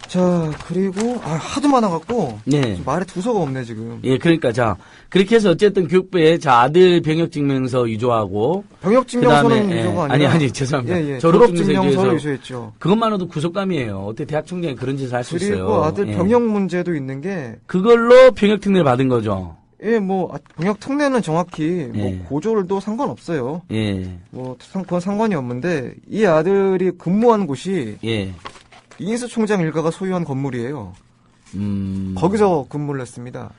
Speaker 10: 자, 그리고 하도 많아갖고 말에 두서가 없네 지금.
Speaker 2: 그러니까 자 그렇게 해서 어쨌든 교육부에 자 아들 병역증명서 유조하고
Speaker 10: 병역증명서는 유조가 아니라
Speaker 2: 아니 죄송합니다.
Speaker 10: 졸업증명서를 유조했죠.
Speaker 2: 그것만으로도 구속감이에요. 어떻게 대학총장이 그런 짓을 할 수 있어요?
Speaker 10: 그리고 아들 병역 문제도 있는 게
Speaker 2: 그걸로 병역특례를 받은 거죠.
Speaker 10: 뭐 병역특례는 정확히 뭐 고졸도 상관없어요. 뭐 그건 상관이 없는데 이 아들이 근무한 곳이 이인수 총장 일가가 소유한 건물이에요. 거기서 근무를 했습니다.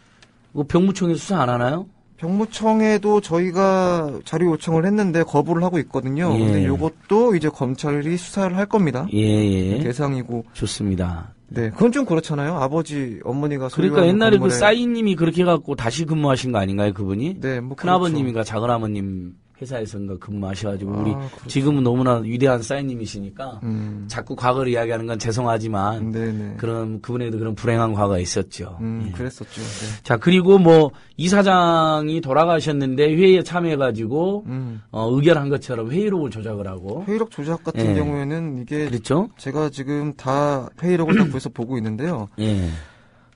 Speaker 2: 병무청에 수사 안 하나요?
Speaker 10: 병무청에도 저희가 자료 요청을 했는데 거부를 하고 있거든요. 근데 이것도 이제 검찰이 수사를 할 겁니다. 대상이고.
Speaker 2: 좋습니다.
Speaker 10: 네, 그건 좀 그렇잖아요. 아버지, 어머니가 소유한
Speaker 2: 그러니까 옛날에
Speaker 10: 건물에.
Speaker 2: 그 싸이님이 그렇게 해갖고 다시 근무하신 거 아닌가요, 그분이?
Speaker 10: 네, 뭐
Speaker 2: 큰아버님인가 작은아버님 회사에서인가 근무하셔가지고 우리 지금은 너무나 위대한 싸이님이시니까 자꾸 과거를 이야기하는 건 죄송하지만 그런 그분에도 그런 불행한 과거가 있었죠.
Speaker 10: 그랬었죠.
Speaker 2: 자 그리고 뭐 이사장이 돌아가셨는데 회의에 참여해가지고 의결한 것처럼 회의록을 조작을 하고
Speaker 10: 회의록 조작 같은 경우에는 이게
Speaker 2: 그렇죠?
Speaker 10: 제가 지금 다 회의록을 다 구해서 보고 있는데요.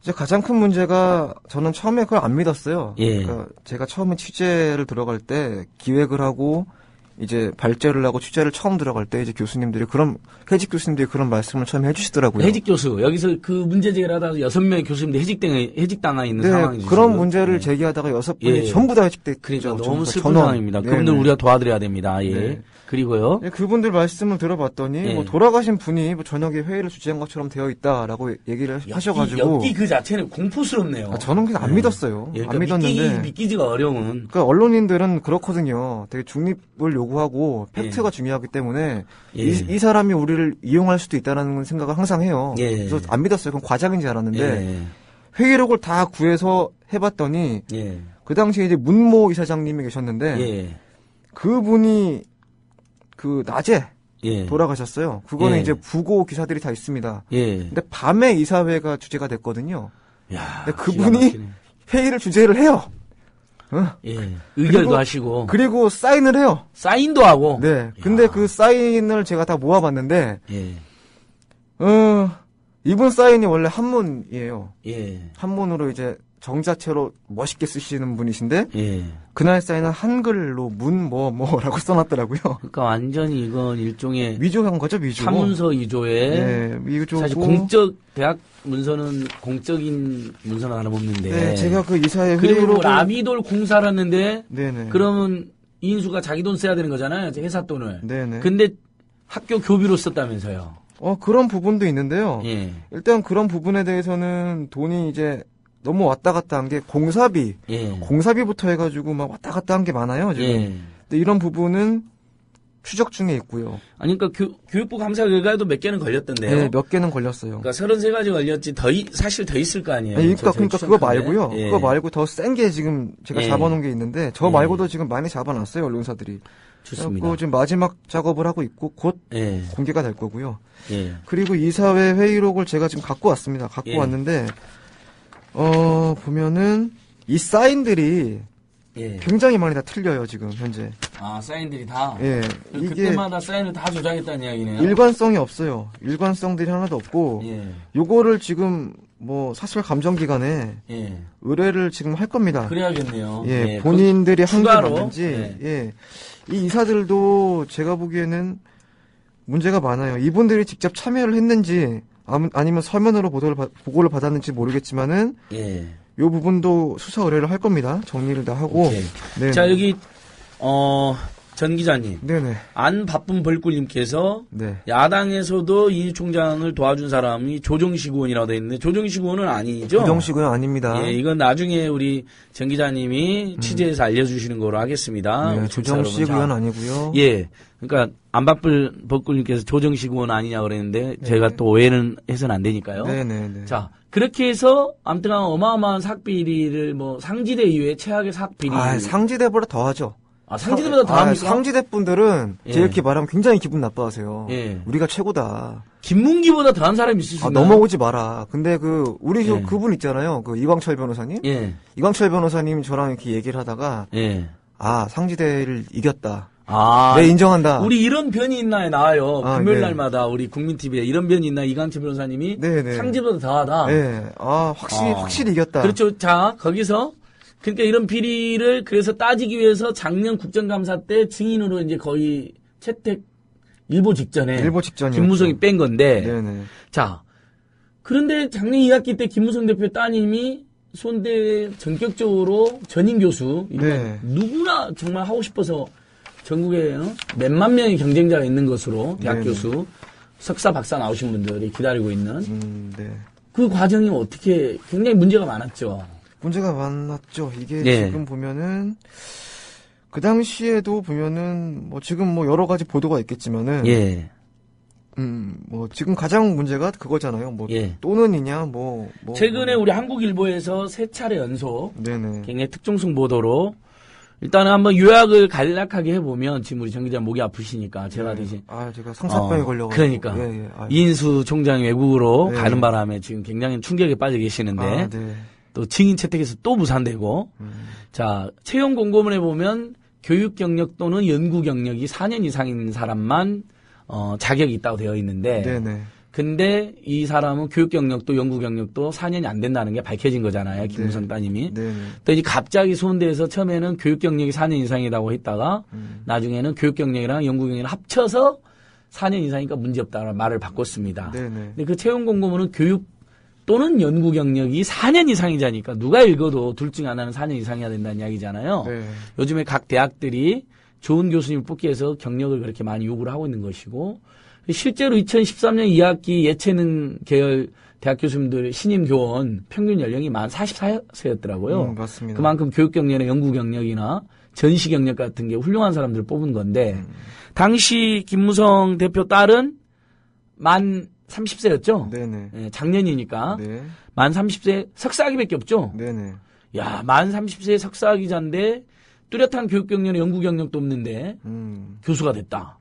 Speaker 10: 이제 가장 큰 문제가 저는 처음에 그걸 안 믿었어요. 그러니까 제가 처음에 취재를 들어갈 때 기획을 하고 이제 발제를 하고 취재를 처음 들어갈 때 이제 교수님들이 해직 교수님들이 그런 말씀을 처음에 해주시더라고요.
Speaker 2: 해직 교수 여기서 그 문제 제기를 하다가 6명의 교수님들 해직당하 있는 상황이죠.
Speaker 10: 그런 문제를 제기하다가 6분이 전부 다 해직됐죠.
Speaker 2: 그러니까 너무 슬픈 상황입니다. 그분들 우리가 도와드려야 됩니다. 그리고요.
Speaker 10: 그분들 말씀을 들어봤더니 뭐 돌아가신 분이 뭐 저녁에 회의를 주재한 것처럼 되어 있다라고 얘기를 하셔가지고
Speaker 2: 엽기 그 자체는 공포스럽네요.
Speaker 10: 저는 그냥 안 믿었어요.
Speaker 2: 그러니까
Speaker 10: 안 믿었는데
Speaker 2: 믿기지가 어려운.
Speaker 10: 그러니까 언론인들은 그렇거든요. 되게 중립을 요구하고 팩트가 중요하기 때문에 이 사람이 우리를 이용할 수도 있다는 생각을 항상 해요. 그래서 안 믿었어요. 그건 과장인 줄 알았는데 회의록을 다 구해서 해봤더니 그 당시에 이제 문모 이사장님이 계셨는데 그분이 그 낮에 돌아가셨어요. 그거는 이제 부고 기사들이 다 있습니다. 근데 밤에 이사회가 주제가 됐거든요. 근데 그분이 회의를 주재를 해요.
Speaker 2: 의결도 하시고.
Speaker 10: 그리고 사인을 해요.
Speaker 2: 사인도 하고.
Speaker 10: 네. 근데 그 사인을 제가 다 모아봤는데, 이분 사인이 원래 한문이에요. 한문으로 이제 정자체로 멋있게 쓰시는 분이신데 그날 사인은 한글로 뭐라고 써놨더라고요.
Speaker 2: 그러니까 완전히 이건 일종의
Speaker 10: 위조한 거죠, 위조.
Speaker 2: 사문서 위조에
Speaker 10: 위조고.
Speaker 2: 사실 대학 문서는 공적인 문서는 알아보는데
Speaker 10: 제가 그 이사회
Speaker 2: 그리고 라비돌 공사를 했는데 그러면 이인수가 자기 돈 써야 되는 거잖아요, 회사 돈을. 근데 학교 교비로 썼다면서요.
Speaker 10: 그런 부분도 있는데요. 일단 그런 부분에 대해서는 돈이 이제 너무 왔다 갔다 한 게 공사비, 공사비부터 해가지고 막 왔다 갔다 한 게 많아요, 지금. 근데 이런 부분은 추적 중에 있고요.
Speaker 2: 아니, 그러니까 교육부 감사 결과에도 몇 개는 걸렸던데요.
Speaker 10: 네, 몇 개는 걸렸어요.
Speaker 2: 그러니까 33가지 걸렸지, 사실 더 있을 거 아니에요.
Speaker 10: 네, 그러니까 그거 말고요.
Speaker 2: 예.
Speaker 10: 그거 말고 더 센 게 지금 제가
Speaker 2: 예.
Speaker 10: 잡아놓은 게 있는데, 저 말고도 지금 많이 잡아놨어요, 언론사들이.
Speaker 2: 좋습니다.
Speaker 10: 그리고 지금 마지막 작업을 하고 있고, 곧
Speaker 2: 예.
Speaker 10: 공개가 될 거고요.
Speaker 2: 예.
Speaker 10: 그리고 이사회 회의록을 제가 지금 갖고 왔습니다. 갖고
Speaker 2: 예.
Speaker 10: 왔는데, 보면은, 이 사인들이
Speaker 2: 예.
Speaker 10: 굉장히 많이 다 틀려요, 지금, 현재.
Speaker 2: 아, 사인들이 다?
Speaker 10: 예. 이게
Speaker 2: 그때마다 사인을 다 조작했다는 이야기네요.
Speaker 10: 일관성이 없어요. 일관성들이 하나도 없고,
Speaker 2: 예.
Speaker 10: 요거를 지금 뭐 사설 감정 기관에
Speaker 2: 예.
Speaker 10: 의뢰를 지금 할 겁니다.
Speaker 2: 그래야겠네요.
Speaker 10: 예,
Speaker 2: 예.
Speaker 10: 본인들이 한 게
Speaker 2: 추가로?
Speaker 10: 맞는지,
Speaker 2: 예.
Speaker 10: 예. 이 이사들도 제가 보기에는 문제가 많아요. 이분들이 직접 참여를 했는지, 아니면 서면으로 보고를 받았는지 모르겠지만은,
Speaker 2: 예.
Speaker 10: 요 부분도 수사 의뢰를 할 겁니다. 정리를 다 하고. 네.
Speaker 2: 자, 여기, 전 기자님.
Speaker 10: 네네.
Speaker 2: 안 바쁜 벌꿀님께서
Speaker 10: 네.
Speaker 2: 야당에서도 이 총장을 도와준 사람이 조정식 의원이라고 돼 있는데 조정식 의원은 아니죠?
Speaker 10: 조정식 의원 아닙니다.
Speaker 2: 예, 이건 나중에 우리 전 기자님이 취재해서 알려주시는 거로 하겠습니다.
Speaker 10: 네, 조정식 의원 아니고요.
Speaker 2: 예, 그러니까 안 바쁜 벌꿀님께서 조정식 의원 아니냐 그랬는데 제가 또 오해는 해서는 안 되니까요.
Speaker 10: 네네네.
Speaker 2: 자, 그렇게 해서 아무튼 어마어마한 삭비리를 상지대 이후에 최악의 삭비리.
Speaker 10: 상지대보다 더 하죠.
Speaker 2: 아, 상지대보다 더 합니까?
Speaker 10: 상지대 분들은
Speaker 2: 예.
Speaker 10: 제 이렇게 말하면 굉장히 기분 나빠하세요.
Speaker 2: 예.
Speaker 10: 우리가 최고다.
Speaker 2: 김문기보다 더한 사람이 있을 수 있나요?
Speaker 10: 넘어오지 마라. 근데 우리
Speaker 2: 예.
Speaker 10: 그분 있잖아요. 이광철 변호사님.
Speaker 2: 예.
Speaker 10: 이광철 변호사님 저랑 이렇게 얘기를 하다가
Speaker 2: 예.
Speaker 10: 상지대를 이겼다.
Speaker 2: 아,
Speaker 10: 네, 인정한다.
Speaker 2: 우리 이런 변이 있나요? 나와요. 금요일
Speaker 10: 네.
Speaker 2: 날마다 우리 국민TV에 이런 변이 있나? 이광철 변호사님이
Speaker 10: 네네.
Speaker 2: 상지보다 더하다.
Speaker 10: 네. 확실히 이겼다.
Speaker 2: 그렇죠. 자, 거기서 그러니까 이런 비리를 그래서 따지기 위해서 작년 국정감사 때 증인으로 이제 거의 채택 일보 직전에 김무성이 뺀 건데.
Speaker 10: 네네.
Speaker 2: 자, 그런데 작년 2학기 때 김무성 대표 따님이 손대 전격적으로 전임 교수.
Speaker 10: 네.
Speaker 2: 누구나 정말 하고 싶어서 전국에 몇만 명의 경쟁자가 있는 것으로 대학
Speaker 10: 네네.
Speaker 2: 교수, 석사, 박사 나오신 분들이 기다리고 있는
Speaker 10: 네.
Speaker 2: 그 과정이 어떻게 굉장히 문제가 많았죠.
Speaker 10: 문제가 많았죠. 이게
Speaker 2: 네.
Speaker 10: 지금 보면은 그 당시에도 보면은 지금 여러 가지 보도가 있겠지만은
Speaker 2: 예.
Speaker 10: 지금 가장 문제가 그거잖아요.
Speaker 2: 예.
Speaker 10: 또는이냐
Speaker 2: 최근에 우리 한국일보에서 세 차례 연속
Speaker 10: 네네.
Speaker 2: 굉장히 특종성 보도로 일단은 한번 요약을 간략하게 해보면 지금 우리 정 기자 목이 아프시니까 제가 대신
Speaker 10: 제가 성사병에 걸려가지고
Speaker 2: 그러니까
Speaker 10: 예.
Speaker 2: 이인수 총장이 외국으로
Speaker 10: 네.
Speaker 2: 가는 바람에 지금 굉장히 충격에 빠져 계시는데
Speaker 10: 네.
Speaker 2: 또 증인 채택에서 또 무산되고 자 채용 공고문에 보면 교육 경력 또는 연구 경력이 4년 이상인 사람만 자격이 있다고 되어 있는데
Speaker 10: 네네.
Speaker 2: 근데 이 사람은 교육 경력도 연구 경력도 4년이 안 된다는 게 밝혀진 거잖아요. 김무성 따님이.
Speaker 10: 네네.
Speaker 2: 또 이제 갑자기 소원대에서 처음에는 교육 경력이 4년 이상이라고 했다가 나중에는 교육 경력이랑 연구 경력을 합쳐서 4년 이상이니까 문제없다라는 말을 바꿨습니다.
Speaker 10: 네네.
Speaker 2: 근데 그 채용 공고문은 교육 또는 연구 경력이 4년 이상이자니까 누가 읽어도 둘 중 하나는 4년 이상이어야 된다는 이야기잖아요.
Speaker 10: 네.
Speaker 2: 요즘에 각 대학들이 좋은 교수님을 뽑기 위해서 경력을 그렇게 많이 요구를 하고 있는 것이고 실제로 2013년 2학기 예체능 계열 대학 교수님들 신임 교원 평균 연령이 만 44세였더라고요.
Speaker 10: 맞습니다.
Speaker 2: 그만큼 교육 경력이나 연구 경력이나 전시 경력 같은 게 훌륭한 사람들을 뽑은 건데 당시 김무성 대표 딸은 만 30세였죠?
Speaker 10: 네네.
Speaker 2: 네, 작년이니까.
Speaker 10: 네.
Speaker 2: 만 30세 석사학위밖에 없죠?
Speaker 10: 네네.
Speaker 2: 야, 만 30세 석사학위자인데 뚜렷한 교육 경력이나 연구 경력도 없는데 교수가 됐다.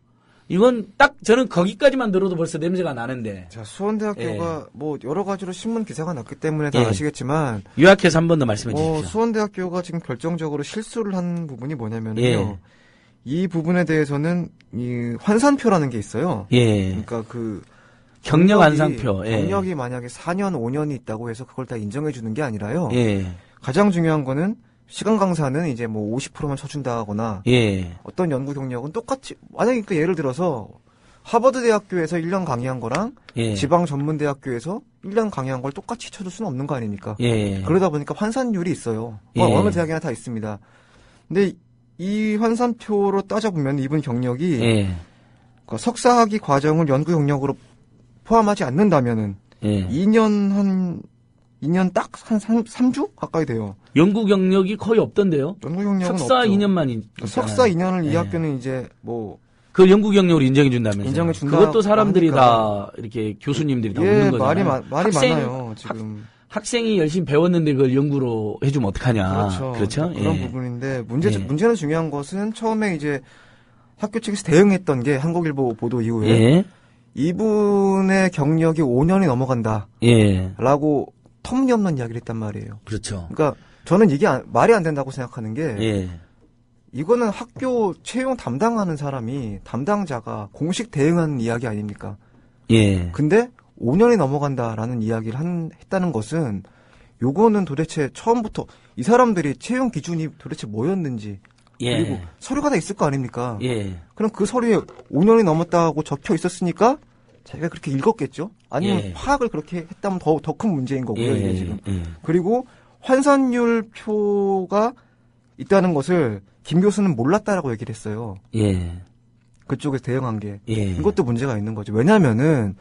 Speaker 2: 이건 딱 저는 거기까지만 들어도 벌써 냄새가 나는데.
Speaker 10: 자, 수원대학교가 여러 가지로 신문 기사가 났기 때문에 다 아시겠지만
Speaker 2: 요약해서 한 번 더 말씀해 주십시오.
Speaker 10: 수원대학교가 지금 결정적으로 실수를 한 부분이 뭐냐면요. 이 부분에 대해서는 이 환산표라는 게 있어요. 그러니까
Speaker 2: 경력 환산표.
Speaker 10: 경력이 만약에 4년, 5년이 있다고 해서 그걸 다 인정해 주는 게 아니라요. 가장 중요한 거는 시간 강사는 이제 50%만 쳐준다거나 어떤 연구 경력은 똑같이 만약에 예를 들어서 하버드 대학교에서 1년 강의한 거랑 지방 전문 대학교에서 1년 강의한 걸 똑같이 쳐줄 수는 없는 거 아닙니까? 그러다 보니까 환산율이 있어요. 어느 대학이나 다 있습니다. 근데 이 환산표로 따져보면 이분 경력이 석사학위 과정을 연구 경력으로 포함하지 않는다면은 2년 딱 한 3주 가까이 돼요.
Speaker 2: 연구 경력이 거의 없던데요.
Speaker 10: 연구 경력은
Speaker 2: 석사
Speaker 10: 없죠.
Speaker 2: 2년만이.
Speaker 10: 석사 2년을 이 학교는 이제
Speaker 2: 그걸 연구 경력으로 인정해 준다면서요.
Speaker 10: 인정해 준다.
Speaker 2: 그것도 사람들이 다 이렇게 교수님들이 다 웃는 거잖아요.
Speaker 10: 말이 많아요. 지금
Speaker 2: 학생이 열심히 배웠는데 그걸 연구로 해주면 어떡하냐. 그렇죠.
Speaker 10: 그런
Speaker 2: 예.
Speaker 10: 부분인데 문제는 중요한 것은 처음에 이제 학교 측에서 대응했던 게 한국일보 보도 이후에
Speaker 2: 예.
Speaker 10: 이분의 경력이 5년이 넘어간다.
Speaker 2: 예.
Speaker 10: 라고 터무니없는 이야기를 했단 말이에요.
Speaker 2: 그렇죠.
Speaker 10: 그러니까 저는 이게 말이 안 된다고 생각하는 게
Speaker 2: 예.
Speaker 10: 이거는 학교 채용 담당하는 담당자가 공식 대응하는 이야기 아닙니까?
Speaker 2: 예.
Speaker 10: 근데 5년이 넘어간다라는 이야기를 했다는 것은 요거는 도대체 처음부터 이 사람들이 채용 기준이 도대체 뭐였는지
Speaker 2: 예.
Speaker 10: 그리고 서류가 다 있을 거 아닙니까?
Speaker 2: 예.
Speaker 10: 그럼 그 서류에 5년이 넘었다고 적혀 있었으니까 자기가 그렇게 읽었겠죠? 아니면
Speaker 2: 예.
Speaker 10: 파악을 그렇게 했다면 더 큰 문제인 거고요,
Speaker 2: 예.
Speaker 10: 이게 지금.
Speaker 2: 예.
Speaker 10: 그리고 환산율 표가 있다는 것을 김 교수는 몰랐다라고 얘기를 했어요.
Speaker 2: 예.
Speaker 10: 그쪽에서 대응한 게.
Speaker 2: 예.
Speaker 10: 이것도 문제가 있는 거죠. 왜냐면은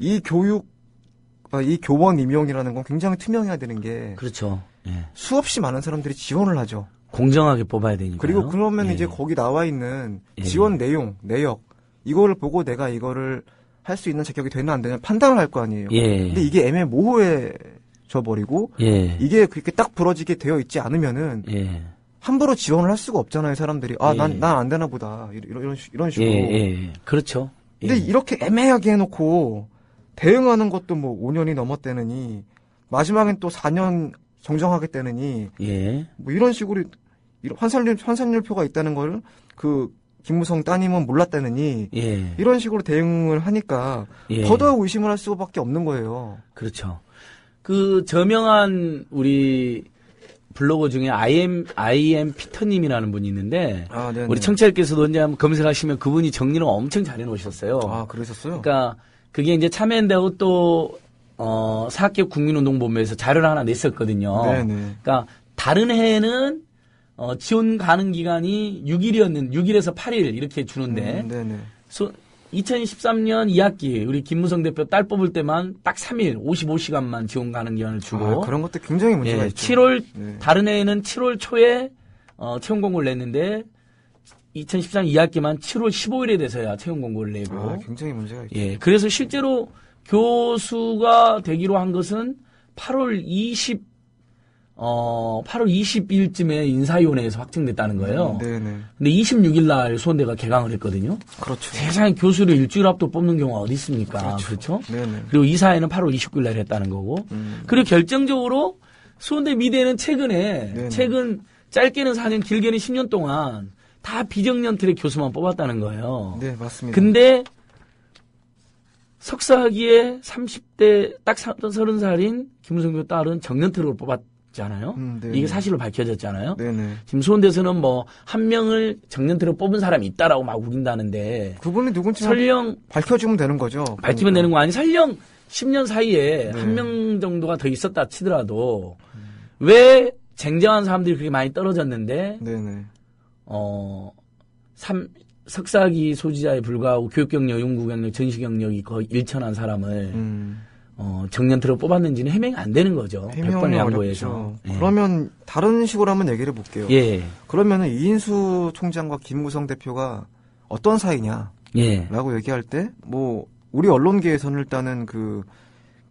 Speaker 10: 이 교원 임용이라는 건 굉장히 투명해야 되는 게
Speaker 2: 그렇죠. 예.
Speaker 10: 수없이 많은 사람들이 지원을 하죠.
Speaker 2: 공정하게 뽑아야 되니까.
Speaker 10: 그리고 그러면
Speaker 2: 예.
Speaker 10: 이제 거기 나와 있는
Speaker 2: 예.
Speaker 10: 지원 내용, 내역 이거를 보고 내가 이거를 할 수 있는 자격이 되나 안 되나 판단을 할 거 아니에요.
Speaker 2: 예.
Speaker 10: 근데 이게 애매모호해져 버리고
Speaker 2: 예.
Speaker 10: 이게 그렇게 딱 부러지게 되어 있지 않으면은
Speaker 2: 예.
Speaker 10: 함부로 지원을 할 수가 없잖아요, 사람들이. 아,
Speaker 2: 예.
Speaker 10: 난 안 되나 보다. 이런 식으로.
Speaker 2: 예. 그렇죠.
Speaker 10: 근데
Speaker 2: 예.
Speaker 10: 이렇게 애매하게 해놓고 대응하는 것도 뭐 5년이 넘었다느니 마지막엔 또 4년 정정하겠다느니
Speaker 2: 예.
Speaker 10: 뭐 이런 식으로 이런 환산율표가 있다는 걸 그 김무성 따님은 몰랐다느니
Speaker 2: 예.
Speaker 10: 이런 식으로 대응을 하니까
Speaker 2: 예.
Speaker 10: 더더욱 의심을 할 수밖에 없는 거예요.
Speaker 2: 그렇죠. 그 저명한 우리 블로거 중에 IM 피터님이라는 분이 있는데
Speaker 10: 아, 네네.
Speaker 2: 우리 청취자께서도 언제 한번 검색하시면 그분이 정리를 엄청 잘 해놓으셨어요.
Speaker 10: 아, 그러셨어요?
Speaker 2: 그러니까 그게 이제 참여한다고 또 사학기업 국민운동본부에서 자료를 하나 냈었거든요.
Speaker 10: 네네.
Speaker 2: 그러니까 다른 해에는 지원 가능 기간이 6일에서 8일 이렇게 주는데
Speaker 10: 네네.
Speaker 2: 2013년 2학기 우리 김무성 대표 딸 뽑을 때만 딱 3일 55시간만 지원 가능 기간을 주고
Speaker 10: 그런 것도 굉장히 문제가
Speaker 2: 예,
Speaker 10: 있죠.
Speaker 2: 7월
Speaker 10: 네.
Speaker 2: 다른 해에는 7월 초에 채용 공고를 냈는데 2013 2학기만 7월 15일에 돼서야 채용 공고를 내고
Speaker 10: 굉장히 문제가 있죠.
Speaker 2: 예, 그래서 실제로 교수가 되기로 한 것은 8월 20일쯤에 인사위원회에서 확정됐다는 거예요.
Speaker 10: 네네.
Speaker 2: 근데 26일 날 수원대가 개강을 했거든요.
Speaker 10: 그렇죠.
Speaker 2: 세상에 교수를 일주일 앞도 뽑는 경우가 어디 있습니까? 그렇죠?
Speaker 10: 네네.
Speaker 2: 그리고 이사회는 8월 29일 날 했다는 거고. 그리고 결정적으로 수원대 미대는 최근 짧게는 4년, 길게는 10년 동안 다 비정년틀의 교수만 뽑았다는 거예요.
Speaker 10: 네, 맞습니다.
Speaker 2: 근데 석사학위에 30대 딱 30살인 김무성 교수 딸은 정년틀로 뽑았잖아요. 이게 사실로 밝혀졌잖아요.
Speaker 10: 네네.
Speaker 2: 지금 수원대에서는 뭐 한 명을 정년틀로 뽑은 사람이 있다라고 막 우긴다는데
Speaker 10: 그분이 누군지
Speaker 2: 설령
Speaker 10: 밝혀주면 되는 거죠.
Speaker 2: 밝히면 되는 거 아니 설령 10년 사이에
Speaker 10: 네.
Speaker 2: 한 명 정도가 더 있었다 치더라도 왜 쟁쟁한 사람들이 그렇게 많이 떨어졌는데
Speaker 10: 네네.
Speaker 2: 석사학위 소지자에 불과하고 교육경력, 연구경력, 전시경력이 거의 일천한 사람을 정년틀로 뽑았는지는 해명이 안 되는 거죠. 100번을 양보해서. 예.
Speaker 10: 그러면 다른 식으로 한번 얘기를 해볼게요.
Speaker 2: 예.
Speaker 10: 그러면은 이인수 총장과 김무성 대표가 어떤 사이냐?
Speaker 2: 예.
Speaker 10: 라고 얘기할 때, 뭐, 우리 언론계에서는 일단은 그,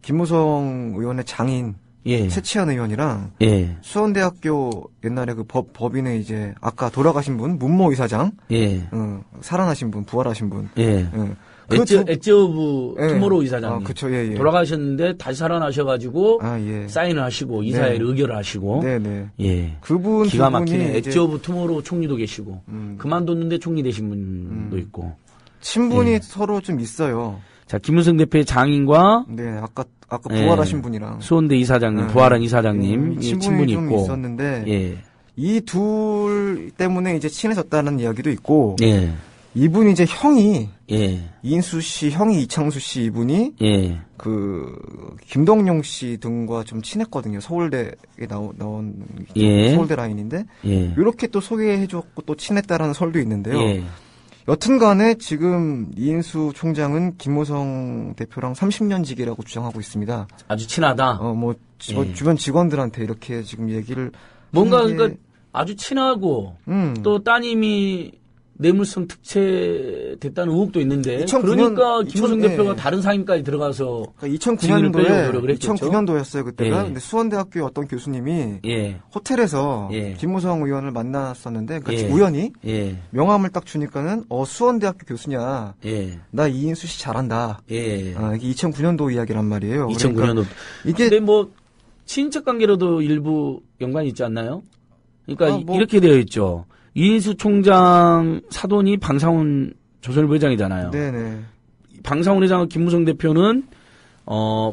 Speaker 10: 김무성 의원의 장인,
Speaker 2: 예.
Speaker 10: 최치한 의원이랑,
Speaker 2: 예.
Speaker 10: 수원대학교 옛날에 그 법인의 이제, 아까 돌아가신 분, 문모 이사장,
Speaker 2: 예.
Speaker 10: 살아나신 분, 부활하신 분,
Speaker 2: 예. 엣지 오브 투모로우 이사장님.
Speaker 10: 그쵸, 예, 예.
Speaker 2: 돌아가셨는데 다시 살아나셔가지고
Speaker 10: 예.
Speaker 2: 사인을 하시고 이사회를 의결을 하시고.
Speaker 10: 네네.
Speaker 2: 예.
Speaker 10: 그분
Speaker 2: 기가 막히네.
Speaker 10: 두 분이
Speaker 2: 엣지 오브 투모로우 총리도 계시고 그만뒀는데 총리 되신 분도 있고.
Speaker 10: 친분이
Speaker 2: 예.
Speaker 10: 서로 좀 있어요.
Speaker 2: 자, 김무성 대표의 장인과
Speaker 10: 네, 아까 부활하신 분이랑
Speaker 2: 수원대 이사장님, 부활한 이사장님 친분이
Speaker 10: 좀
Speaker 2: 있고
Speaker 10: 있었는데
Speaker 2: 예.
Speaker 10: 이 둘 때문에 이제 친해졌다는 이야기도 있고
Speaker 2: 예.
Speaker 10: 이분이 이제 형이
Speaker 2: 예.
Speaker 10: 이인수 씨 형이 이창수 씨 이분이
Speaker 2: 예.
Speaker 10: 그 김동용 씨 등과 좀 친했거든요. 서울대에 나온
Speaker 2: 예.
Speaker 10: 서울대 라인인데
Speaker 2: 예.
Speaker 10: 이렇게 또 소개해줬고 또 친했다라는 설도 있는데요.
Speaker 2: 예.
Speaker 10: 여튼간에 지금 이인수 총장은 김무성 대표랑 30년 지기라고 주장하고 있습니다.
Speaker 2: 아주 친하다.
Speaker 10: 예. 주변 직원들한테 이렇게 지금 얘기를
Speaker 2: 뭔가 그러니까 아주 친하고 또 따님이 뇌물성 특채됐다는 의혹도 있는데
Speaker 10: 2009년,
Speaker 2: 그러니까 김무성
Speaker 10: 2000,
Speaker 2: 대표가
Speaker 10: 예.
Speaker 2: 다른 상임까지 들어가서
Speaker 10: 그러니까
Speaker 2: 증인을 빼려고 노력을 했겠죠.
Speaker 10: 2009년도였어요 그때가.
Speaker 2: 예.
Speaker 10: 근데 수원대학교 어떤 교수님이
Speaker 2: 예.
Speaker 10: 호텔에서
Speaker 2: 예.
Speaker 10: 김무성 의원을 만났었는데 그러니까
Speaker 2: 예.
Speaker 10: 우연히
Speaker 2: 예.
Speaker 10: 명함을 딱 주니까는 수원대학교 교수냐.
Speaker 2: 예.
Speaker 10: 나 이인수 씨 잘한다.
Speaker 2: 예.
Speaker 10: 이게 2009년도 이야기란 말이에요.
Speaker 2: 2009년도.
Speaker 10: 그러니까 이게
Speaker 2: 근데 뭐 친인척 관계로도 일부 연관이 있지 않나요? 그러니까
Speaker 10: 뭐
Speaker 2: 이렇게 되어 있죠. 이인수 총장 사돈이 방상훈 조선일보 회장이잖아요.
Speaker 10: 네네.
Speaker 2: 방상훈 회장과 김무성 대표는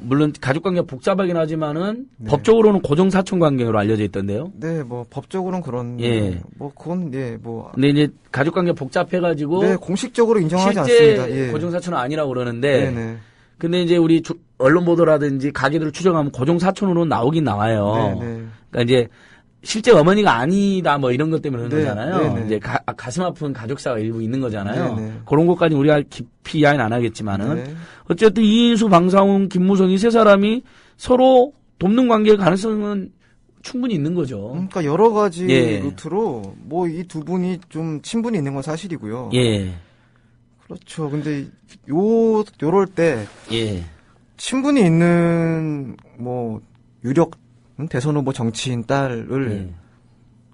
Speaker 2: 물론 가족관계가 복잡하긴 하지만은
Speaker 10: 네.
Speaker 2: 법적으로는 고정사촌 관계로 알려져 있던데요.
Speaker 10: 네, 뭐 법적으로는 그런
Speaker 2: 예.
Speaker 10: 뭐 그건 뭐
Speaker 2: 근데 이제 가족관계 복잡해가지고
Speaker 10: 네, 공식적으로 인정하지
Speaker 2: 실제
Speaker 10: 않습니다. 예.
Speaker 2: 고정사촌은 아니라고 그러는데
Speaker 10: 네네.
Speaker 2: 근데 이제 우리 언론 보도라든지 가게들을 추정하면 고정사촌으로 나오긴 나와요.
Speaker 10: 네네.
Speaker 2: 그러니까 이제 실제 어머니가 아니다 뭐 이런 것 때문에 그런
Speaker 10: 네,
Speaker 2: 거잖아요.
Speaker 10: 네네.
Speaker 2: 이제 가슴 아픈 가족사가 일부 있는 거잖아요.
Speaker 10: 네네.
Speaker 2: 그런 것까지 우리가 깊이 이야기는 안 하겠지만은
Speaker 10: 네.
Speaker 2: 어쨌든 이인수, 방상훈, 김무성 이 세 사람이 서로 돕는 관계일 가능성은 충분히 있는 거죠.
Speaker 10: 그러니까 여러 가지
Speaker 2: 예.
Speaker 10: 루트로 뭐 이 두 분이 좀 친분이 있는 건 사실이고요.
Speaker 2: 예.
Speaker 10: 그렇죠. 근데 요럴 때
Speaker 2: 예.
Speaker 10: 친분이 있는 뭐 유력 대선 후보 정치인 딸을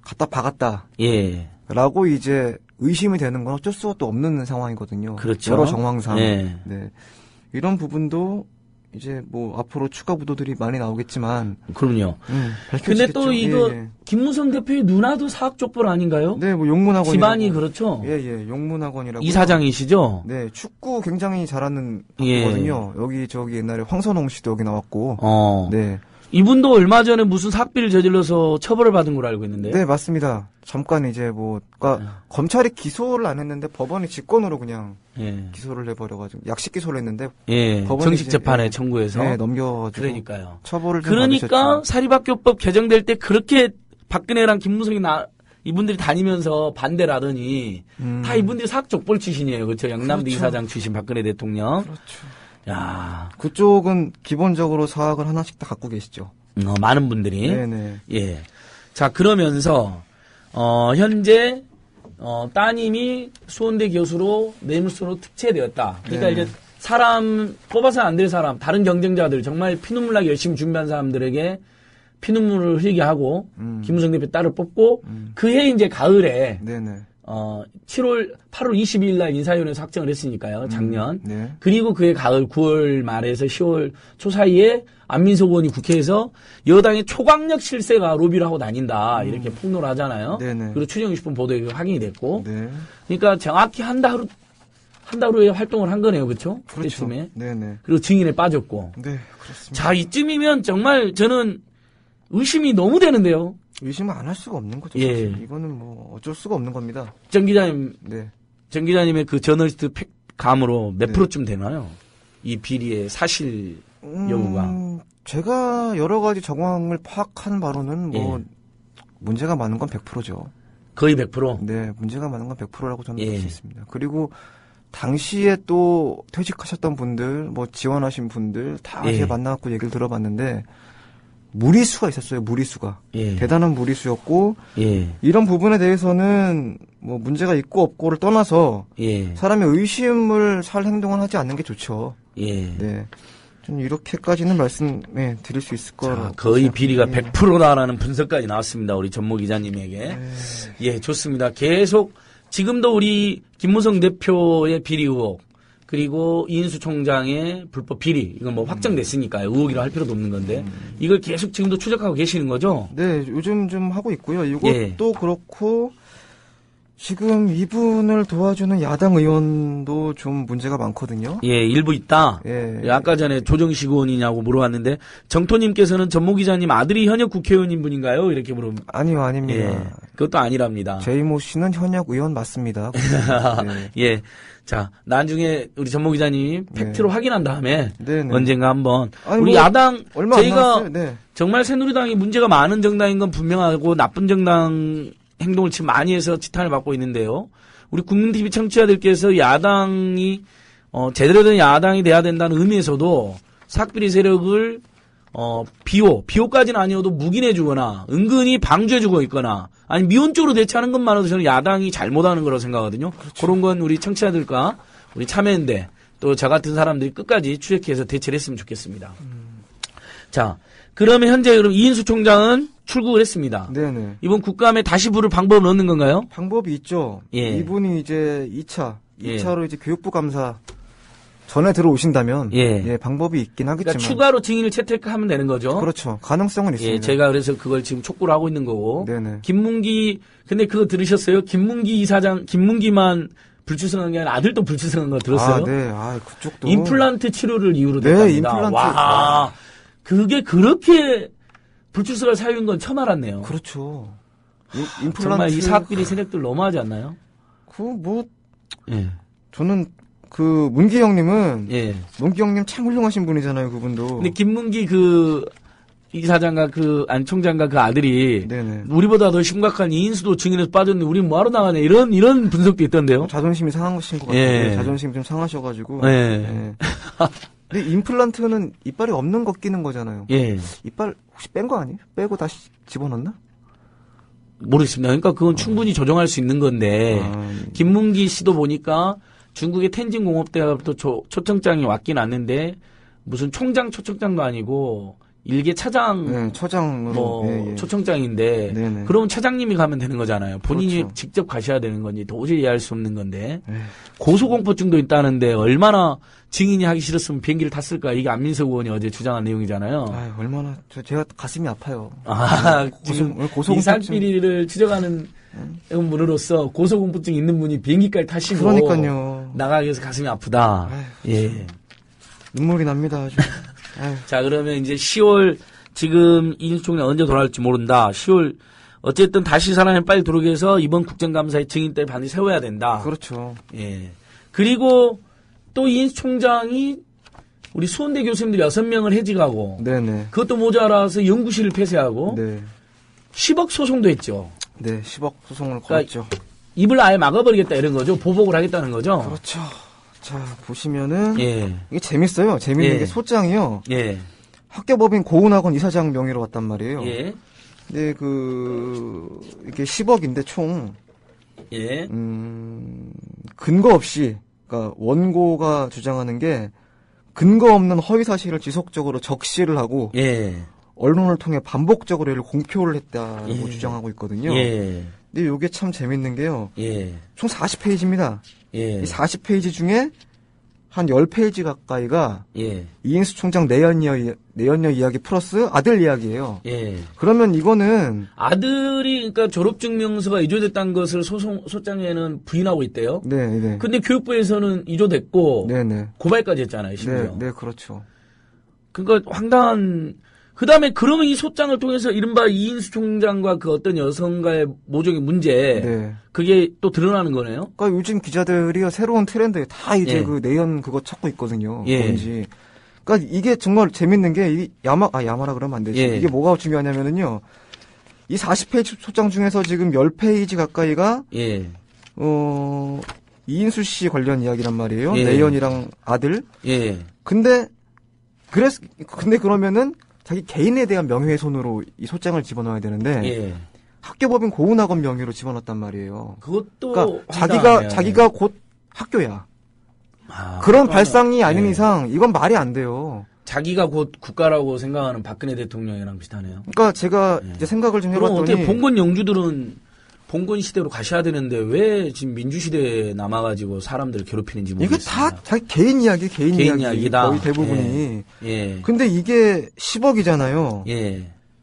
Speaker 10: 갖다 박았다.
Speaker 2: 예.
Speaker 10: 라고 이제 의심이 되는 건 어쩔 수가 또 없는 상황이거든요.
Speaker 2: 그렇죠.
Speaker 10: 여러 정황상.
Speaker 2: 예.
Speaker 10: 네. 이런 부분도 이제 뭐 앞으로 추가 보도들이 많이 나오겠지만.
Speaker 2: 그럼요. 근데
Speaker 10: 밝혀지겠죠.
Speaker 2: 또 이거
Speaker 10: 예, 예.
Speaker 2: 김무성 대표의 누나도 사학족벌 아닌가요?
Speaker 10: 네, 뭐 용문학원.
Speaker 2: 집안이 그렇죠.
Speaker 10: 예, 용문학원이라고.
Speaker 2: 이사장이시죠?
Speaker 10: 네, 축구 굉장히 잘하는
Speaker 2: 예.
Speaker 10: 학교거든요. 여기 저기 옛날에 황선홍 씨도 여기 나왔고. 네.
Speaker 2: 이분도 얼마 전에 무슨 사학비를 저질러서 처벌을 받은 걸로 알고 있는데요.
Speaker 10: 네, 맞습니다. 잠깐 이제 그러니까 검찰이 기소를 안 했는데 법원이 직권으로 그냥 기소를 해버려가지고 약식 기소를 했는데 법원이
Speaker 2: 정식 재판에 청구해서
Speaker 10: 넘겨가지고
Speaker 2: 그러니까요.
Speaker 10: 처벌을 좀
Speaker 2: 그러니까
Speaker 10: 받으셨죠.
Speaker 2: 사립학교법 개정될 때 그렇게 박근혜랑 김무성이 이분들이 다니면서 반대를 하더니 다 이분들이 사학족벌 출신이에요. 그렇죠. 영남대
Speaker 10: 그렇죠.
Speaker 2: 이사장 출신 박근혜 대통령.
Speaker 10: 그렇죠.
Speaker 2: 야,
Speaker 10: 그쪽은 기본적으로 사학을 하나씩 다 갖고 계시죠.
Speaker 2: 많은 분들이.
Speaker 10: 네네.
Speaker 2: 예. 자, 그러면서 현재 따님이 수원대 교수로 뇌물수로 특채되었다. 그러니까
Speaker 10: 네.
Speaker 2: 이제 사람 뽑아서 안 될 사람, 다른 경쟁자들 정말 피눈물 나게 열심히 준비한 사람들에게 피눈물을 흘리게 하고 김무성 대표 딸을 뽑고 그해 이제 가을에
Speaker 10: 네네.
Speaker 2: 8월 22일 날 인사위원회에서 확정을 했으니까요. 작년.
Speaker 10: 네.
Speaker 2: 그리고 그해 가을 9월 말에서 10월 초 사이에 안민석 의원이 국회에서 여당의 초강력 실세가 로비를 하고 다닌다. 이렇게 폭로를 하잖아요.
Speaker 10: 네네.
Speaker 2: 그리고 추정유식분 보도에 확인이 됐고.
Speaker 10: 네.
Speaker 2: 그러니까 정확히 한 달 후에 활동을 한 거네요. 그렇죠?
Speaker 10: 그렇죠.
Speaker 2: 그때쯤에.
Speaker 10: 네네.
Speaker 2: 그리고 증인에 빠졌고.
Speaker 10: 네, 그렇습니다.
Speaker 2: 자, 이쯤이면 정말 저는 의심이 너무 되는데요.
Speaker 10: 의심을 안 할 수가 없는 거죠.
Speaker 2: 예.
Speaker 10: 사실. 이거는 뭐 어쩔 수가 없는 겁니다.
Speaker 2: 정 기자님,
Speaker 10: 네.
Speaker 2: 정 기자님의 그 저널리스트 감으로 몇
Speaker 10: 네.
Speaker 2: 프로쯤 되나요? 이 비리의 사실 여부가.
Speaker 10: 제가 여러 가지 정황을 파악한 바로는 뭐
Speaker 2: 예.
Speaker 10: 문제가 많은 건 100%죠.
Speaker 2: 거의 100%?
Speaker 10: 네, 문제가 많은 건 100%라고 저는
Speaker 2: 예.
Speaker 10: 볼 수 있습니다. 그리고 당시에 또 퇴직하셨던 분들, 뭐 지원하신 분들 다
Speaker 2: 예.
Speaker 10: 제가 만나갖고 얘기를 들어봤는데 무리수가 있었어요. 무리수가
Speaker 2: 예.
Speaker 10: 대단한 무리수였고
Speaker 2: 예.
Speaker 10: 이런 부분에 대해서는 뭐 문제가 있고 없고를 떠나서
Speaker 2: 예.
Speaker 10: 사람의 의심을 살 행동을 하지 않는 게 좋죠.
Speaker 2: 예.
Speaker 10: 네, 저는 이렇게까지는 말씀해 드릴 수 있을 거라고.
Speaker 2: 거의 비리가
Speaker 10: 예.
Speaker 2: 100%다라는 분석까지 나왔습니다. 우리 전모 기자님에게. 예, 좋습니다. 계속 지금도 우리 김무성 대표의 비리 의혹 그리고 이인수 총장의 불법 비리 이건 뭐 확정됐으니까요. 의혹이라 할 필요도 없는 건데 이걸 계속 지금도 추적하고 계시는 거죠?
Speaker 10: 네, 요즘 좀 하고 있고요. 이것도
Speaker 2: 예.
Speaker 10: 그렇고 지금 이분을 도와주는 야당 의원도 좀 문제가 많거든요.
Speaker 2: 예, 일부 있다.
Speaker 10: 예.
Speaker 2: 예, 아까 전에 조정식 의원이냐고 물어봤는데 정토님께서는 전모 기자님 아들이 현역 국회의원인 분인가요? 이렇게 물으면
Speaker 10: 아니요, 아닙니다.
Speaker 2: 예, 그것도 아니랍니다.
Speaker 10: 제이모 씨는 현역 의원 맞습니다. 네.
Speaker 2: 예. 자, 나중에 우리 전모 기자님 팩트로 확인한 다음에
Speaker 10: 네네.
Speaker 2: 언젠가 한번
Speaker 10: 아니,
Speaker 2: 우리
Speaker 10: 뭐
Speaker 2: 야당
Speaker 10: 얼마 안
Speaker 2: 저희가
Speaker 10: 남았어요. 네.
Speaker 2: 정말 새누리당이 문제가 많은 정당인 건 분명하고 나쁜 정당 행동을 지금 많이 해서 지탄을 받고 있는데요. 우리 국민TV 청취자들께서 야당이 제대로 된 야당이 돼야 된다는 의미에서도 사학비리 세력을 비호까지는 아니어도 묵인해주거나 은근히 방조해주고 있거나 아니 미온적으로 대처하는 것만으로도 저는 야당이 잘못하는 거라고 생각하거든요. 그렇죠. 그런 건 우리 청취자들과 우리 참여연대 또 저 같은 사람들이 끝까지 추적해서 대처를 했으면 좋겠습니다. 자, 그러면 현재 그럼 이인수 총장은 출국을 했습니다.
Speaker 10: 네네.
Speaker 2: 이번 국감에 다시 부를 방법을 얻는 건가요?
Speaker 10: 방법이 있죠.
Speaker 2: 예.
Speaker 10: 이분이 이제 2차로 이제 교육부 감사 전에 들어오신다면 예, 방법이 있긴 하겠지만
Speaker 2: 그러니까 추가로 증인을 채택하면 되는 거죠.
Speaker 10: 그렇죠. 가능성은 있습니다.
Speaker 2: 예, 제가 그래서 그걸 지금 촉구를 하고 있는 거고.
Speaker 10: 네네.
Speaker 2: 김문기 근데 그거 들으셨어요? 김문기 이사장 김문기만 불출석한 게 아니라 아들도 불출석한 거 들었어요?
Speaker 10: 아, 네. 아, 그쪽도
Speaker 2: 임플란트 치료를 이유로
Speaker 10: 네,
Speaker 2: 됐답니다.
Speaker 10: 임플란트.
Speaker 2: 와, 그게 그렇게 불출석할 사유인 건 처음 알았네요.
Speaker 10: 그렇죠. 임플란트
Speaker 2: 정말 이 사학비리 세력들 너무하지 않나요?
Speaker 10: 예. 저는 문기 형님은 문기 형님 참 훌륭하신 분이잖아요, 그분도.
Speaker 2: 근데 김문기 이사장과 안 총장과 그 아들이
Speaker 10: 네네.
Speaker 2: 우리보다 더 심각한 이인수도 증인에서 빠졌는데 우린 뭐하러 나가냐 이런 분석도 있던데요.
Speaker 10: 자존심이 상하신 것 같아요.
Speaker 2: 예.
Speaker 10: 자존심이 좀 상하셔가지고.
Speaker 2: 예.
Speaker 10: 예. 근데 임플란트는 이빨이 없는 거 끼는 거잖아요.
Speaker 2: 예.
Speaker 10: 이빨 혹시 뺀 거 아니에요? 빼고 다시 집어넣나?
Speaker 2: 모르겠습니다. 그러니까 그건 충분히 조정할 수 있는 건데 김문기 씨도 보니까 중국의 텐진 공업대학부터 초청장이 왔긴 왔는데 무슨 총장 초청장도 아니고 일개 차장
Speaker 10: 처장으로
Speaker 2: 초청장인데
Speaker 10: 네네.
Speaker 2: 그러면 차장님이 가면 되는 거잖아요. 본인이
Speaker 10: 그렇죠.
Speaker 2: 직접 가셔야 되는 건지 도저히 이해할 수 없는 건데 고소공포증도 있다는데 얼마나 증인이 하기 싫었으면 비행기를 탔을까 이게 안민석 의원이 어제 주장한 내용이잖아요.
Speaker 10: 아, 얼마나 제가 가슴이 아파요.
Speaker 2: 지금 이삭비리를 추적하는 분으로서 고소공포증 있는 분이 비행기까지 타시고
Speaker 10: 그러니까요.
Speaker 2: 나가기 위해서 가슴이 아프다. 예.
Speaker 10: 눈물이 납니다. 아주.
Speaker 2: 자, 그러면 이제 10월 지금 이인수 총장 언제 돌아올지 모른다. 10월 어쨌든 다시 사람이 빨리 들어오게 해서 이번 국정감사의 증인 때를 반드시 세워야 된다.
Speaker 10: 그렇죠.
Speaker 2: 예. 그리고 또 이인수 총장이 우리 수원대 교수님들 6명을 해직하고
Speaker 10: 네네.
Speaker 2: 그것도 모자라서 연구실을 폐쇄하고 10억 소송도 했죠.
Speaker 10: 네, 10억 소송을 걸었죠.
Speaker 2: 입을 아예 막아버리겠다 이런 거죠. 보복을 하겠다는 거죠.
Speaker 10: 그렇죠. 자, 보시면은
Speaker 2: 예.
Speaker 10: 이게 재밌어요. 재밌는 게 소장이요.
Speaker 2: 예.
Speaker 10: 학교법인 고은학원 이사장 명의로 왔단 말이에요.
Speaker 2: 예.
Speaker 10: 근데 이게 10억인데 총 근거 없이 그러니까 원고가 주장하는 게 근거 없는 허위 사실을 지속적으로 적시를 하고 언론을 통해 반복적으로 이를 공표를 했다고 주장하고 있거든요. 근데 이게 참 재밌는 게요. 총 40페이지입니다. 이 40페이지 중에 한 10페이지 가까이가 이인수 총장 내연녀 이야기 플러스 아들 이야기예요. 그러면 이거는
Speaker 2: 아들이 그러니까 졸업증명서가 위조됐다는 것을 소장에는 부인하고 있대요.
Speaker 10: 네.
Speaker 2: 근데 교육부에서는 위조됐고
Speaker 10: 네네.
Speaker 2: 고발까지 했잖아요, 심지어.
Speaker 10: 네, 그렇죠.
Speaker 2: 그러니까 황당한. 그다음에 그러면 이 소장을 통해서 이른바 이인수 총장과 그 어떤 여성과의 모종의 문제 그게 또 드러나는 거네요.
Speaker 10: 그러니까 요즘 기자들이요 새로운 트렌드에 다 이제 그 내연 그거 찾고 있거든요. 뭔지. 그러니까 이게 정말 재밌는 게 이 야마라 그러면 안 되지. 이게 뭐가 중요하냐면은요. 이 40페이지 소장 중에서 지금 10페이지 가까이가 이인수 씨 관련 이야기란 말이에요. 내연이랑 아들. 근데 그러면은 자기 개인에 대한 명예훼손으로 이 소장을 집어넣어야 되는데 학교법인 고은학원 명의로 집어넣었단 말이에요.
Speaker 2: 그것도
Speaker 10: 그러니까 자기가 곧 학교야. 그런 발상이 아닌 이상 이건 말이 안 돼요.
Speaker 2: 자기가 곧 국가라고 생각하는 박근혜 대통령이랑 비슷하네요.
Speaker 10: 그러니까 제가 이제 생각을 좀 해봤더니
Speaker 2: 그럼 어떻게 봉건 영주들은 봉건 시대로 가셔야 되는데 왜 지금 민주시대에 남아가지고 사람들을 괴롭히는지 모르겠습니다.
Speaker 10: 이게 다 자기 개인 이야기, 개인 이야기다. 거의 대부분이. 근데 이게 10억이잖아요.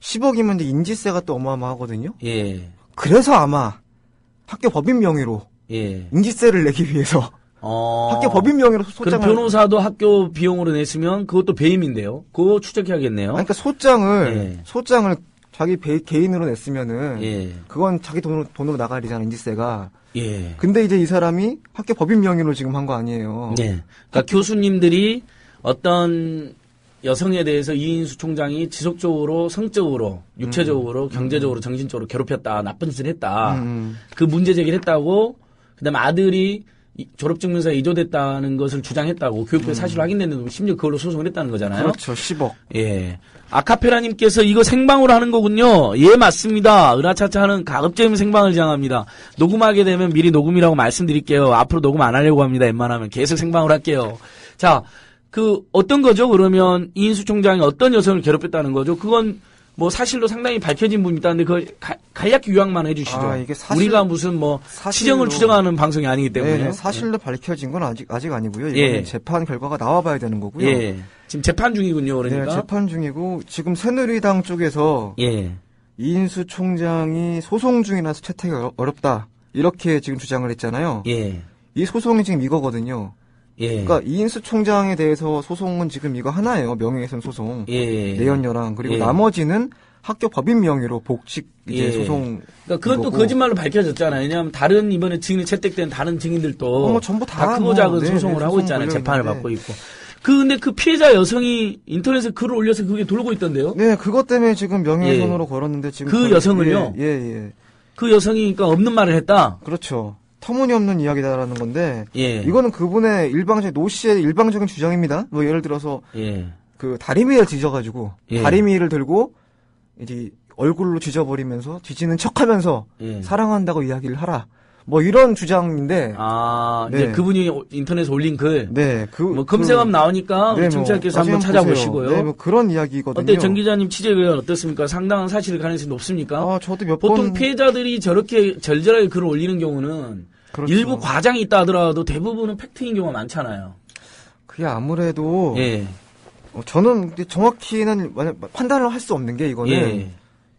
Speaker 10: 10억이면 이제 인지세가 또 어마어마하거든요. 그래서 아마 학교 법인 명의로 인지세를 내기 위해서 학교 법인 명의로 소장을.
Speaker 2: 그럼 변호사도 학교 비용으로 냈으면 그것도 배임인데요. 그거 추적해야겠네요.
Speaker 10: 그러니까 소장을 자기 개인으로 냈으면은 그건 자기 돈으로 나가야 되잖아 인지세가. 근데 이제 이 사람이 학교 법인 명의로 지금 한 거 아니에요.
Speaker 2: 그러니까 교수님들이 어떤 여성에 대해서 이인수 총장이 지속적으로 성적으로, 육체적으로, 경제적으로, 정신적으로 괴롭혔다, 나쁜 짓을 했다. 그 문제 제기를 했다고. 그다음에 아들이 졸업증명서가 이조됐다는 것을 주장했다고 교육부에 사실 확인됐는데 심지어 그걸로 소송을 했다는 거잖아요.
Speaker 10: 그렇죠. 10억.
Speaker 2: 예. 아카페라님께서 이거 생방으로 하는 거군요. 예, 맞습니다. 으라차차는 가급적이면 생방을 지향합니다. 녹음하게 되면 미리 녹음이라고 말씀드릴게요. 앞으로 녹음 안 하려고 합니다. 웬만하면 계속 생방으로 할게요. 자, 어떤 거죠? 그러면 이인수 총장이 어떤 여성을 괴롭혔다는 거죠? 그건 뭐 사실로 상당히 밝혀진 분이 있다는데 그걸 간략히 요약만 해주시죠.
Speaker 10: 이게
Speaker 2: 우리가 무슨 뭐 시정을 추정하는 방송이 아니기 때문에.
Speaker 10: 네, 사실로 밝혀진 건 아직 아니고요. 이거는 재판 결과가 나와봐야 되는 거고요.
Speaker 2: 예. 지금 재판 중이군요. 그러니까.
Speaker 10: 네, 재판 중이고 지금 새누리당 쪽에서 이인수 총장이 소송 중이라서 채택이 어렵다 이렇게 지금 주장을 했잖아요. 이 소송이 지금 이거거든요. 그러니까 이인수 총장에 대해서 소송은 지금 이거 하나예요. 명예훼손 소송. 내연녀랑 그리고 나머지는 학교 법인 명의로 복직 이제 소송.
Speaker 2: 그러니까 그것도 거짓말로 밝혀졌잖아요. 왜냐하면 다른 이번에 증인이 채택된 다른 증인들도
Speaker 10: 전부 다
Speaker 2: 크고 작은 소송을 하고 있잖아요. 재판을 받고 있고. 근데 그 피해자 여성이 인터넷에 글을 올려서 그게 돌고 있던데요?
Speaker 10: 네, 그것 때문에 지금 명예훼손으로 걸었는데 지금
Speaker 2: 그 여성을요? 그 여성이 그러니까 없는 말을 했다.
Speaker 10: 그렇죠. 터무니없는 이야기다라는 건데 이거는 그분의 노 씨의 일방적인 주장입니다. 뭐 예를 들어서 그 다리미를 뒤져가지고 다리미를 들고 이제 얼굴로 뒤져버리면서 뒤지는 척하면서 사랑한다고 이야기를 하라. 뭐 이런 주장인데
Speaker 2: 이제 그분이 인터넷에 올린 글. 뭐 검색하면 나오니까 청취자께서 한번 찾아보시고요.
Speaker 10: 네, 뭐 그런 이야기거든요.
Speaker 2: 어때 정 기자님 취재 의견 어떻습니까? 상당한 사실 가능성이 높습니까?
Speaker 10: 저도
Speaker 2: 보통 피해자들이 저렇게 절절하게 글을 올리는 경우는 일부 과장이 있다 하더라도 대부분은 팩트인 경우가 많잖아요.
Speaker 10: 그게 아무래도 저는 정확히는 판단을 할 수 없는 게 이거는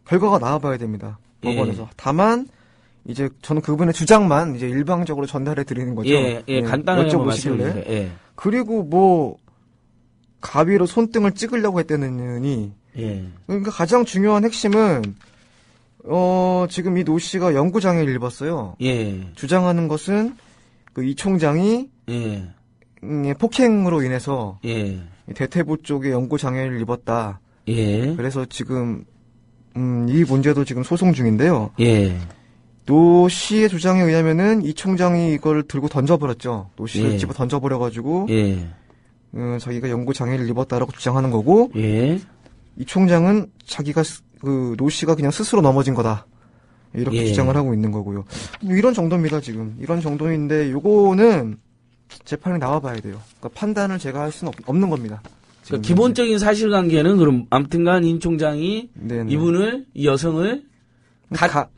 Speaker 10: 결과가 나와봐야 됩니다. 법원에서. 다만 이제 저는 그분의 주장만 이제 일방적으로 전달해 드리는 거죠.
Speaker 2: 간단하게
Speaker 10: 여쭤보시길래. 그리고 뭐 가위로 손등을 찍으려고 했다느니 그러니까 가장 중요한 핵심은 지금 이 노 씨가 연구 장애를 입었어요. 주장하는 것은 그 이 총장이 폭행으로 인해서 대퇴부 쪽에 연구 장애를 입었다. 그래서 지금 이 문제도 지금 소송 중인데요. 노 씨의 주장에 의하면은 이 총장이 이걸 들고 던져버렸죠. 노 씨를 집어 던져버려가지고 자기가 연구 장애를 입었다라고 주장하는 거고 이 총장은 자기가 노 씨가 그냥 스스로 넘어진 거다 이렇게 주장을 하고 있는 거고요. 뭐 이런 정도입니다. 지금 이런 정도인데 요거는 재판에 나와봐야 돼요. 그러니까 판단을 제가 할 수는 없는 겁니다.
Speaker 2: 그러니까 기본적인 사실관계는 그럼 아무튼간 인 총장이 이분을 이 여성을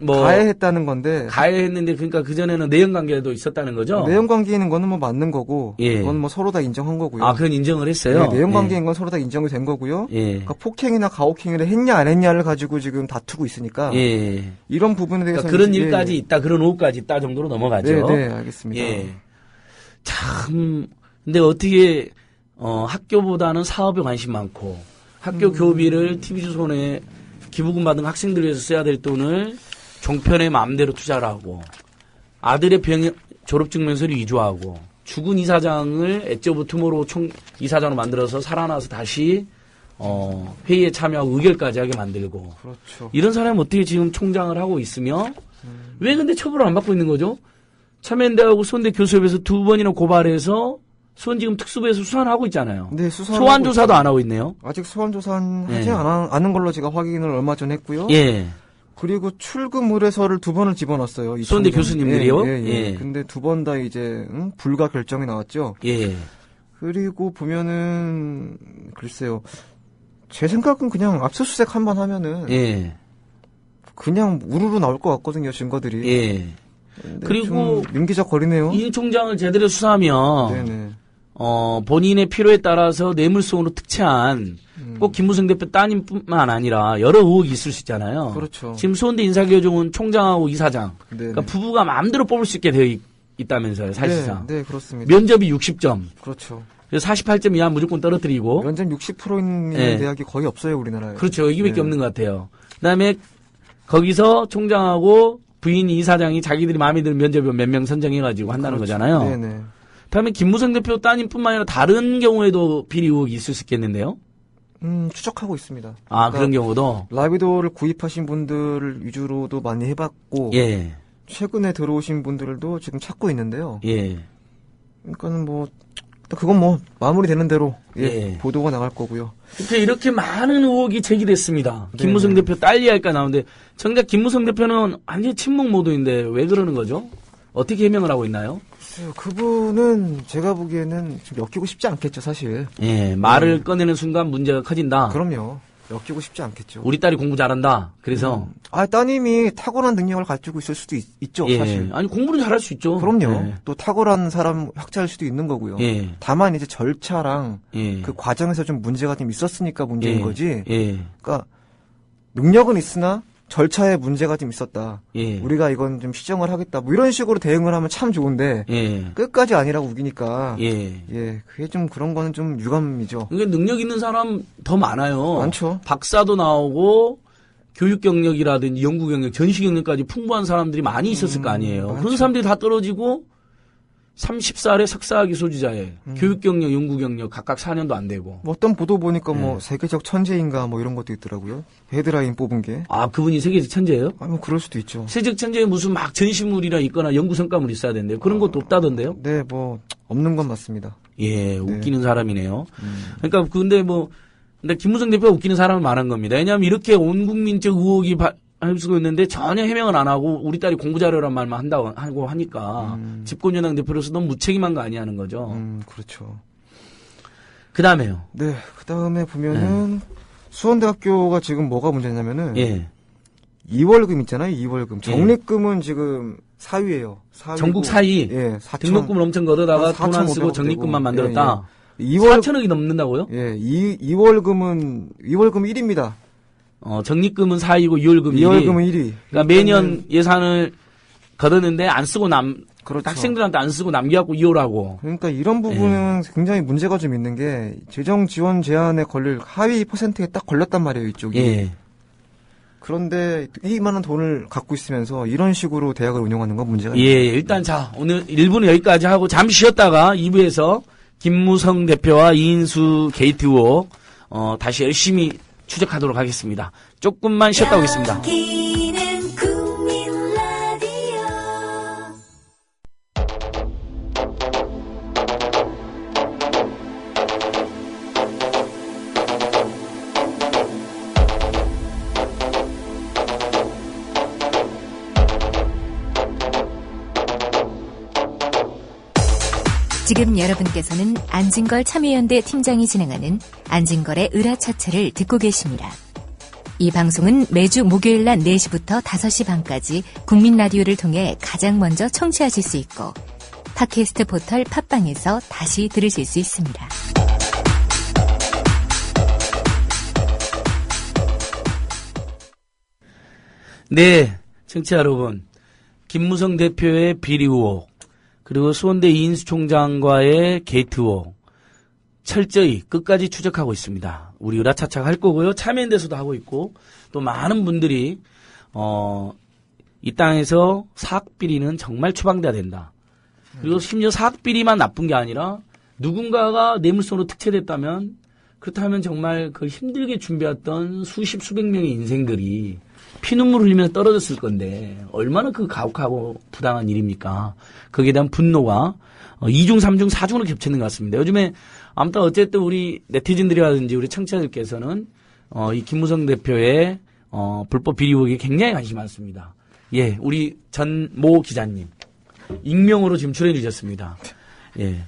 Speaker 10: 가해했다는 건데.
Speaker 2: 가해했는데, 그러니까 그전에는 내연관계도 있었다는 거죠?
Speaker 10: 내연관계인 거는 뭐 맞는 거고. 그건 뭐 서로 다 인정한 거고요.
Speaker 2: 그건 인정을 했어요?
Speaker 10: 내연관계인 건 서로 다 인정이 된 거고요. 그러니까 폭행이나 가혹행위를 했냐, 안 했냐를 가지고 지금 다투고 있으니까. 이런 부분에 대해서.
Speaker 2: 그러니까 그런 일까지 있다, 그런 오후까지 있다 정도로 넘어가죠?
Speaker 10: 네, 알겠습니다.
Speaker 2: 참, 근데 어떻게, 학교보다는 사업에 관심 많고, 학교 교비를 TV조선에 기부금 받은 학생들 위해서 써야 될 돈을 종편의 마음대로 투자를 하고 아들의 졸업증명서를 위조하고 죽은 이사장을 엣저브 투모로우 이사장으로 만들어서 살아나서 다시 회의에 참여하고 의결까지 하게 만들고 이런 사람이 어떻게 지금 총장을 하고 있으며 왜 근데 처벌을 안 받고 있는 거죠? 참여연대하고 수원대 교수협에서 2번이나 고발해서 수원 지금 특수부에서 수사를 하고 있잖아요.
Speaker 10: 네,
Speaker 2: 소환 조사도 안 하고 있네요.
Speaker 10: 아직 소환 조사는 하지 않은 걸로 제가 확인을 얼마 전에 했고요. 그리고 출금 의뢰서를 2번을 집어넣었어요.
Speaker 2: 수원대 교수님들이요?
Speaker 10: 근데 2번 다 이제 불가 결정이 나왔죠. 그리고 보면은 글쎄요. 제 생각은 그냥 압수수색 한번 하면은 그냥 우르르 나올 것 같거든요. 증거들이.
Speaker 2: 그리고
Speaker 10: 윤기적 거리네요.
Speaker 2: 이 총장을 제대로 수사하면 본인의 필요에 따라서 뇌물성으로 특채한 꼭 김무성 대표 따님뿐만 아니라 여러 의혹이 있을 수 있잖아요.
Speaker 10: 그렇죠.
Speaker 2: 지금 수원대 인사교정은 총장하고 이사장 그러니까 부부가 마음대로 뽑을 수 있게 되어 있다면서요. 사실상.
Speaker 10: 네, 그렇습니다.
Speaker 2: 면접이 60점.
Speaker 10: 그렇죠.
Speaker 2: 그래서 48점 이하 무조건 떨어뜨리고.
Speaker 10: 면접 60%인 대학이 거의 없어요, 우리나라에.
Speaker 2: 그렇죠. 여기밖에 없는 것 같아요. 그다음에 거기서 총장하고 부인 이사장이 자기들이 마음에 드는 면접을 몇 명 선정해가지고 한다는 거잖아요.
Speaker 10: 네네.
Speaker 2: 다음에 김무성 대표 따님뿐만 아니라 다른 경우에도 비리 의혹이 있을 수 있겠는데요?
Speaker 10: 추적하고 있습니다.
Speaker 2: 그러니까 그런 경우도?
Speaker 10: 라비도를 구입하신 분들 위주로도 많이 해봤고, 최근에 들어오신 분들도 지금 찾고 있는데요. 그러니까는 뭐 그건 뭐 마무리되는 대로 보도가 나갈 거고요.
Speaker 2: 이렇게 많은 의혹이 제기됐습니다.
Speaker 10: 네.
Speaker 2: 김무성 대표 딸리할까 나오는데 정작 김무성 대표는 완전히 침묵 모드인데 왜 그러는 거죠? 어떻게 해명을 하고 있나요?
Speaker 10: 그분은 제가 보기에는 좀 엮이고 싶지 않겠죠, 사실.
Speaker 2: 예, 말을 꺼내는 순간 문제가 커진다.
Speaker 10: 그럼요. 엮이고 싶지 않겠죠.
Speaker 2: 우리 딸이 공부 잘한다. 그래서
Speaker 10: 따님이 탁월한 능력을 가지고 있을 수도 있죠, 사실.
Speaker 2: 아니 공부는 잘할 수 있죠.
Speaker 10: 그럼요. 또 탁월한 사람 학자일 수도 있는 거고요. 다만 이제 절차랑 그 과정에서 좀 문제가 좀 있었으니까 문제인 거지. 그러니까 능력은 있으나 절차에 문제가 좀 있었다. 우리가 이건 좀 시정을 하겠다. 뭐 이런 식으로 대응을 하면 참 좋은데 끝까지 아니라고 우기니까 그게 좀 그런 거는 좀 유감이죠.
Speaker 2: 그러니까 능력 있는 사람 더 많아요.
Speaker 10: 많죠.
Speaker 2: 박사도 나오고 교육 경력이라든지 연구 경력, 전시 경력까지 풍부한 사람들이 많이 있었을 거 아니에요.
Speaker 10: 많죠.
Speaker 2: 그런 사람들이 다 떨어지고 30살에 석사학위 소지자에 교육 경력, 연구 경력 각각 4년도 안 되고.
Speaker 10: 뭐 어떤 보도 보니까 뭐 세계적 천재인가 뭐 이런 것도 있더라고요. 헤드라인 뽑은 게.
Speaker 2: 아, 그분이 세계적 천재예요?
Speaker 10: 뭐 그럴 수도 있죠.
Speaker 2: 세계적 천재에 무슨 막 전시물이나 있거나 연구 성과물이 있어야 된대요. 그런 것도 없다던데요?
Speaker 10: 네, 뭐 없는 건 맞습니다.
Speaker 2: 웃기는 사람이네요. 그러니까 근데 김무성 대표가 웃기는 사람은 많은 겁니다. 왜냐하면 이렇게 온 국민적 의혹이 휩쓰고 있는데 전혀 해명을 안 하고 우리 딸이 공부 잘하란 말만 한다고 하고 하니까 집권여당 대표로서 너무 무책임한 거 아니냐는 거죠.
Speaker 10: 그렇죠.
Speaker 2: 그 다음에요.
Speaker 10: 네, 그 다음에 보면은 수원대학교가 지금 뭐가 문제냐면은 2월금 있잖아요. 2월금. 적립금은 지금 4위예요.
Speaker 2: 전국 4위. 등록금을 엄청 걷어다가 돈 안 쓰고 적립금만 만들었다. 4천억이 넘는다고요?
Speaker 10: 2월금은 1위입니다.
Speaker 2: 적립금은 4위고 2월금은 1위. 그러니까 매년 예산을 걷었는데 안 쓰고
Speaker 10: 그렇죠.
Speaker 2: 학생들한테 안 쓰고 남겨갖고 이호라고.
Speaker 10: 그러니까 이런 부분은 굉장히 문제가 좀 있는 게 재정 지원 제한에 걸릴 하위 퍼센트에 딱 걸렸단 말이에요, 이쪽이. 그런데 이만한 돈을 갖고 있으면서 이런 식으로 대학을 운영하는 건 문제가 있습니다.
Speaker 2: 일단 자, 오늘 1부는 여기까지 하고 잠시 쉬었다가 2부에서 김무성 대표와 이인수 게이트 의혹 다시 열심히 추적하도록 하겠습니다. 조금만 쉬었다 오겠습니다.
Speaker 1: 여기는 국민 라디오.
Speaker 11: 지금 여러분께서는 안진걸 참여연대 팀장이 진행하는 안진걸의 을화차차를 듣고 계십니다. 이 방송은 매주 목요일 낮 4시부터 5시 반까지 국민 라디오를 통해 가장 먼저 청취하실 수 있고 팟캐스트 포털 팟빵에서 다시 들으실 수 있습니다.
Speaker 2: 네, 청취자 여러분. 김무성 대표의 비리 의혹, 그리고 수원대 이인수 총장과의 게이트 의혹, 철저히 끝까지 추적하고 있습니다. 우리 으라차차 할 거고요. 참여연대에서도 하고 있고, 또 많은 분들이, 이 땅에서 사학비리는 정말 추방돼야 된다. 그리고 심지어 사학비리만 나쁜 게 아니라, 누군가가 뇌물성으로 특채됐다면, 그렇다면 정말 그 힘들게 준비했던 수십, 수백 명의 인생들이 피눈물 흘리면서 떨어졌을 건데, 얼마나 그 가혹하고 부당한 일입니까? 거기에 대한 분노가 2중, 3중, 4중으로 겹치는 것 같습니다. 요즘에 아무튼 어쨌든 우리 네티즌들이라든지 우리 청취자들께서는 이 김무성 대표의 불법 비리 의혹에 굉장히 관심이 많습니다. 예, 우리 전모 기자님 익명으로 지금 출연해 주셨습니다. 예,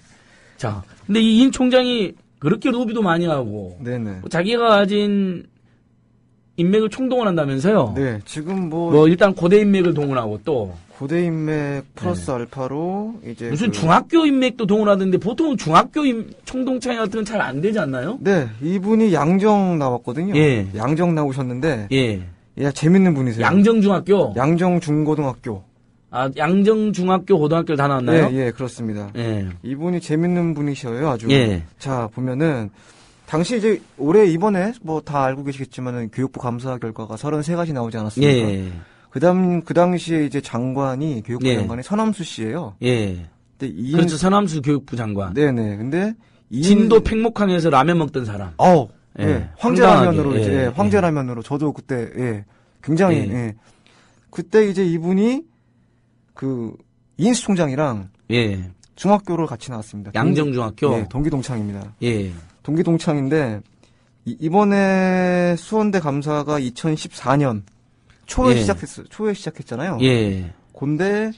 Speaker 2: 자, 근데 이 임 총장이 그렇게 로비도 많이 하고 자기가 가진 인맥을 총동원한다면서요?
Speaker 10: 네, 지금 뭐
Speaker 2: 일단 고대 인맥을 동원하고 또
Speaker 10: 고대 인맥 플러스 알파로 이제
Speaker 2: 무슨 중학교 인맥도 동원하던데 보통 중학교 총동창회 같은 건 잘 안 되지 않나요?
Speaker 10: 네, 이분이 양정 나왔거든요. 양정 나오셨는데 재밌는 분이세요.
Speaker 2: 양정중학교?
Speaker 10: 양정중고등학교.
Speaker 2: 아, 양정중학교 고등학교를 다 나왔나요?
Speaker 10: 네, 그렇습니다. 이분이 재밌는 분이셔요, 아주. 자, 보면은 당시 이제 올해 이번에 뭐 다 알고 계시겠지만은 교육부 감사 결과가 33가지 나오지 않았습니까? 그 당시에 이제 장관이 교육부 장관이 서남수 씨예요. 근데
Speaker 2: 그렇죠. 서남수 교육부 장관.
Speaker 10: 네네. 근데
Speaker 2: 진도 팽목항에서 라면 먹던 사람.
Speaker 10: 황제라면으로 이제 황제라면으로 저도 그때 굉장히 그때 이제 이분이 그 이인수 총장이랑 중학교를 같이 나왔습니다.
Speaker 2: 양정중학교?
Speaker 10: 예, 동기동창입니다.
Speaker 2: 예.
Speaker 10: 동기동창인데 이번에 수원대 감사가 2014년 초에 시작했잖아요.
Speaker 2: 예.
Speaker 10: 근데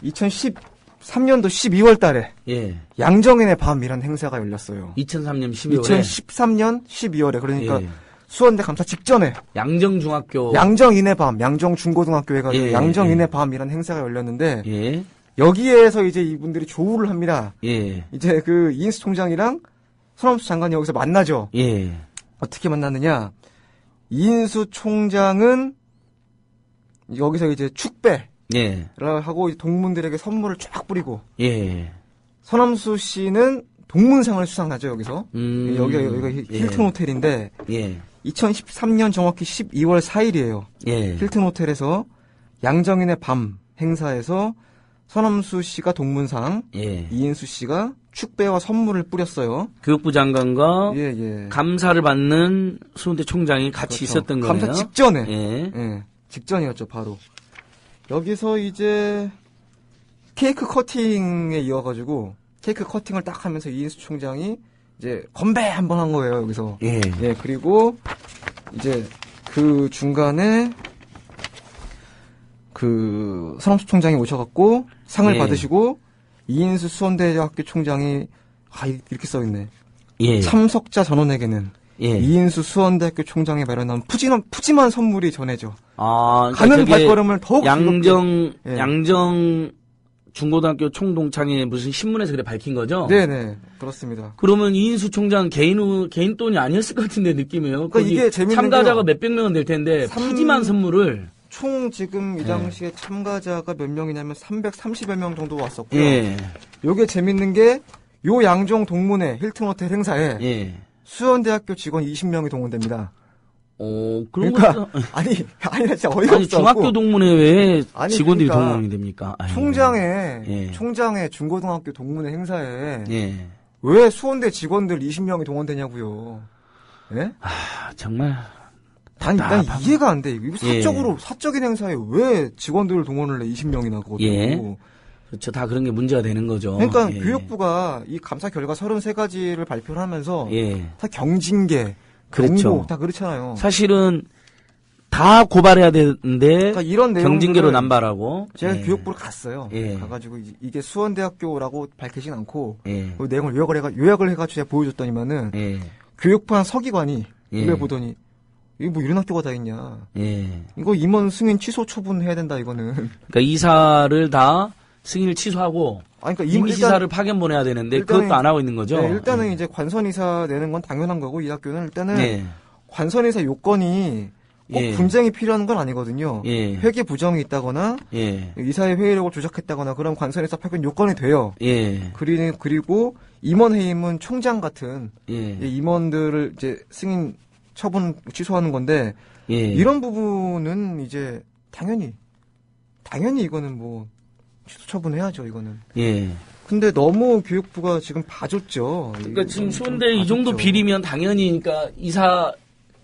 Speaker 10: 2013년도 12월 달에
Speaker 2: 예.
Speaker 10: 양정인의 밤이라는 행사가 열렸어요.
Speaker 2: 2003년 12월에
Speaker 10: 2013년 12월에 그러니까
Speaker 2: 예.
Speaker 10: 수원대 감사 직전에
Speaker 2: 양정중학교
Speaker 10: 양정인의 밤, 양정중고등학교 해가지고
Speaker 2: 예.
Speaker 10: 양정인의 밤이라는 행사가 열렸는데
Speaker 2: 예.
Speaker 10: 여기에서 이제 이분들이 조우를 합니다.
Speaker 2: 예.
Speaker 10: 이제 그 이인수 총장이랑 손학수 장관이 여기서 만나죠.
Speaker 2: 예.
Speaker 10: 어떻게 만났느냐? 이인수 총장은 여기서 이제 축배를
Speaker 2: 예.
Speaker 10: 하고 동문들에게 선물을 쫙 뿌리고
Speaker 2: 예.
Speaker 10: 손학수 씨는 동문상을 수상하죠 여기서. 여기가 힐튼
Speaker 2: 예.
Speaker 10: 호텔인데
Speaker 2: 예.
Speaker 10: 2013년 정확히 12월 4일이에요.
Speaker 2: 예.
Speaker 10: 힐튼 호텔에서 양정인의 밤 행사에서 손학수 씨가 동문상,
Speaker 2: 예.
Speaker 10: 이인수 씨가 축배와 선물을 뿌렸어요.
Speaker 2: 교육부 장관과
Speaker 10: 예.
Speaker 2: 감사를 받는 수원대 총장이 같이
Speaker 10: 그렇죠.
Speaker 2: 있었던 거네요.
Speaker 10: 감사 직전에.
Speaker 2: 예.
Speaker 10: 예. 직전이었죠, 바로. 여기서 이제 케이크 커팅에 이어가지고 케이크 커팅을 딱 하면서 이인수 총장이 이제 건배 한번 한 거예요, 여기서.
Speaker 2: 예.
Speaker 10: 예, 그리고 이제 그 중간에 그 손학수 총장이 오셔갖고 상을
Speaker 2: 예.
Speaker 10: 받으시고 이인수 수원대학교 총장이 이렇게 써있네.
Speaker 2: 예.
Speaker 10: 참석자 전원에게는
Speaker 2: 예.
Speaker 10: 이인수 수원대학교 총장이 마련한 푸짐한 선물이 전해져.
Speaker 2: 아, 그러니까
Speaker 10: 가는
Speaker 2: 저게
Speaker 10: 발걸음을 더욱
Speaker 2: 양정
Speaker 10: 예.
Speaker 2: 양정 중고등학교 총동창회 무슨 신문에서 그래 밝힌 거죠?
Speaker 10: 네네 그렇습니다.
Speaker 2: 그러면 이인수 총장 개인 돈이 아니었을 것 같은데 느낌이에요.
Speaker 10: 그러니까 이게 재밌는
Speaker 2: 참가자가
Speaker 10: 게요.
Speaker 2: 몇백 명은 될 텐데 푸짐한 선물을
Speaker 10: 총 지금 이 당시에 참가자가 몇 명이냐면 330여 명 정도 왔었고요.
Speaker 2: 예.
Speaker 10: 요게 재밌는 게 요 양정 동문회 힐튼 호텔 행사에
Speaker 2: 예.
Speaker 10: 수원대학교 직원 20명이 동원됩니다.
Speaker 2: 그런
Speaker 10: 그러니까
Speaker 2: 것도
Speaker 10: 아니 진짜 어이가 없어.
Speaker 2: 중학교 동문회 왜 직원들이
Speaker 10: 그러니까
Speaker 2: 동원이 됩니까? 아이고.
Speaker 10: 총장의 중고등학교 동문회 행사에
Speaker 2: 예.
Speaker 10: 왜 수원대 직원들 20명이 동원되냐고요. 예?
Speaker 2: 정말
Speaker 10: 난 이해가 안 돼. 이거
Speaker 2: 예.
Speaker 10: 사적인 행사에 왜 직원들을 동원을 해 20명이나 그것도.
Speaker 2: 예. 그렇죠. 다 그런 게 문제가 되는 거죠.
Speaker 10: 그러니까
Speaker 2: 예.
Speaker 10: 교육부가 이 감사 결과 33가지를 발표를 하면서
Speaker 2: 예.
Speaker 10: 다 경징계,
Speaker 2: 그렇죠.
Speaker 10: 경고 다 그렇잖아요.
Speaker 2: 사실은 다 고발해야 되는데
Speaker 10: 그러니까 이런
Speaker 2: 경징계로
Speaker 10: 내용들을
Speaker 2: 남발하고
Speaker 10: 제가
Speaker 2: 예.
Speaker 10: 교육부를 갔어요.
Speaker 2: 예.
Speaker 10: 가가지고 이게 수원대학교라고 밝히진 않고
Speaker 2: 예.
Speaker 10: 그 내용을 요약을 해가지고 제가 보여줬더니만은
Speaker 2: 예.
Speaker 10: 교육부한 서기관이
Speaker 2: 예.
Speaker 10: 이걸 보더니 이거 뭐 이런 학교가 다 있냐.
Speaker 2: 예.
Speaker 10: 이거 임원 승인 취소 처분해야 된다 이거는.
Speaker 2: 그러니까 이사를 다 승인을 취소하고
Speaker 10: 그러니까
Speaker 2: 임시사를 파견 보내야 되는데 그것도 안 하고 있는 거죠.
Speaker 10: 네, 일단은 이제 관선이사 내는 건 당연한 거고 이 학교는 일단은
Speaker 2: 예.
Speaker 10: 관선이사 요건이 꼭
Speaker 2: 예.
Speaker 10: 분쟁이 필요한 건 아니거든요.
Speaker 2: 예.
Speaker 10: 회계 부정이 있다거나
Speaker 2: 예.
Speaker 10: 이사의 회의력을 조작했다거나 그럼 관선이사 파견 요건이 돼요.
Speaker 2: 예.
Speaker 10: 그리고 임원 해임은 총장 같은
Speaker 2: 예.
Speaker 10: 임원들을 이제 승인 처분 취소하는 건데
Speaker 2: 예.
Speaker 10: 이런 부분은 이제 당연히 이거는 뭐 취소 처분해야죠 이거는.
Speaker 2: 예.
Speaker 10: 근데 너무 교육부가 지금 봐줬죠.
Speaker 2: 그러니까 지금 수원대 이 정도 비리면 당연히 그러니까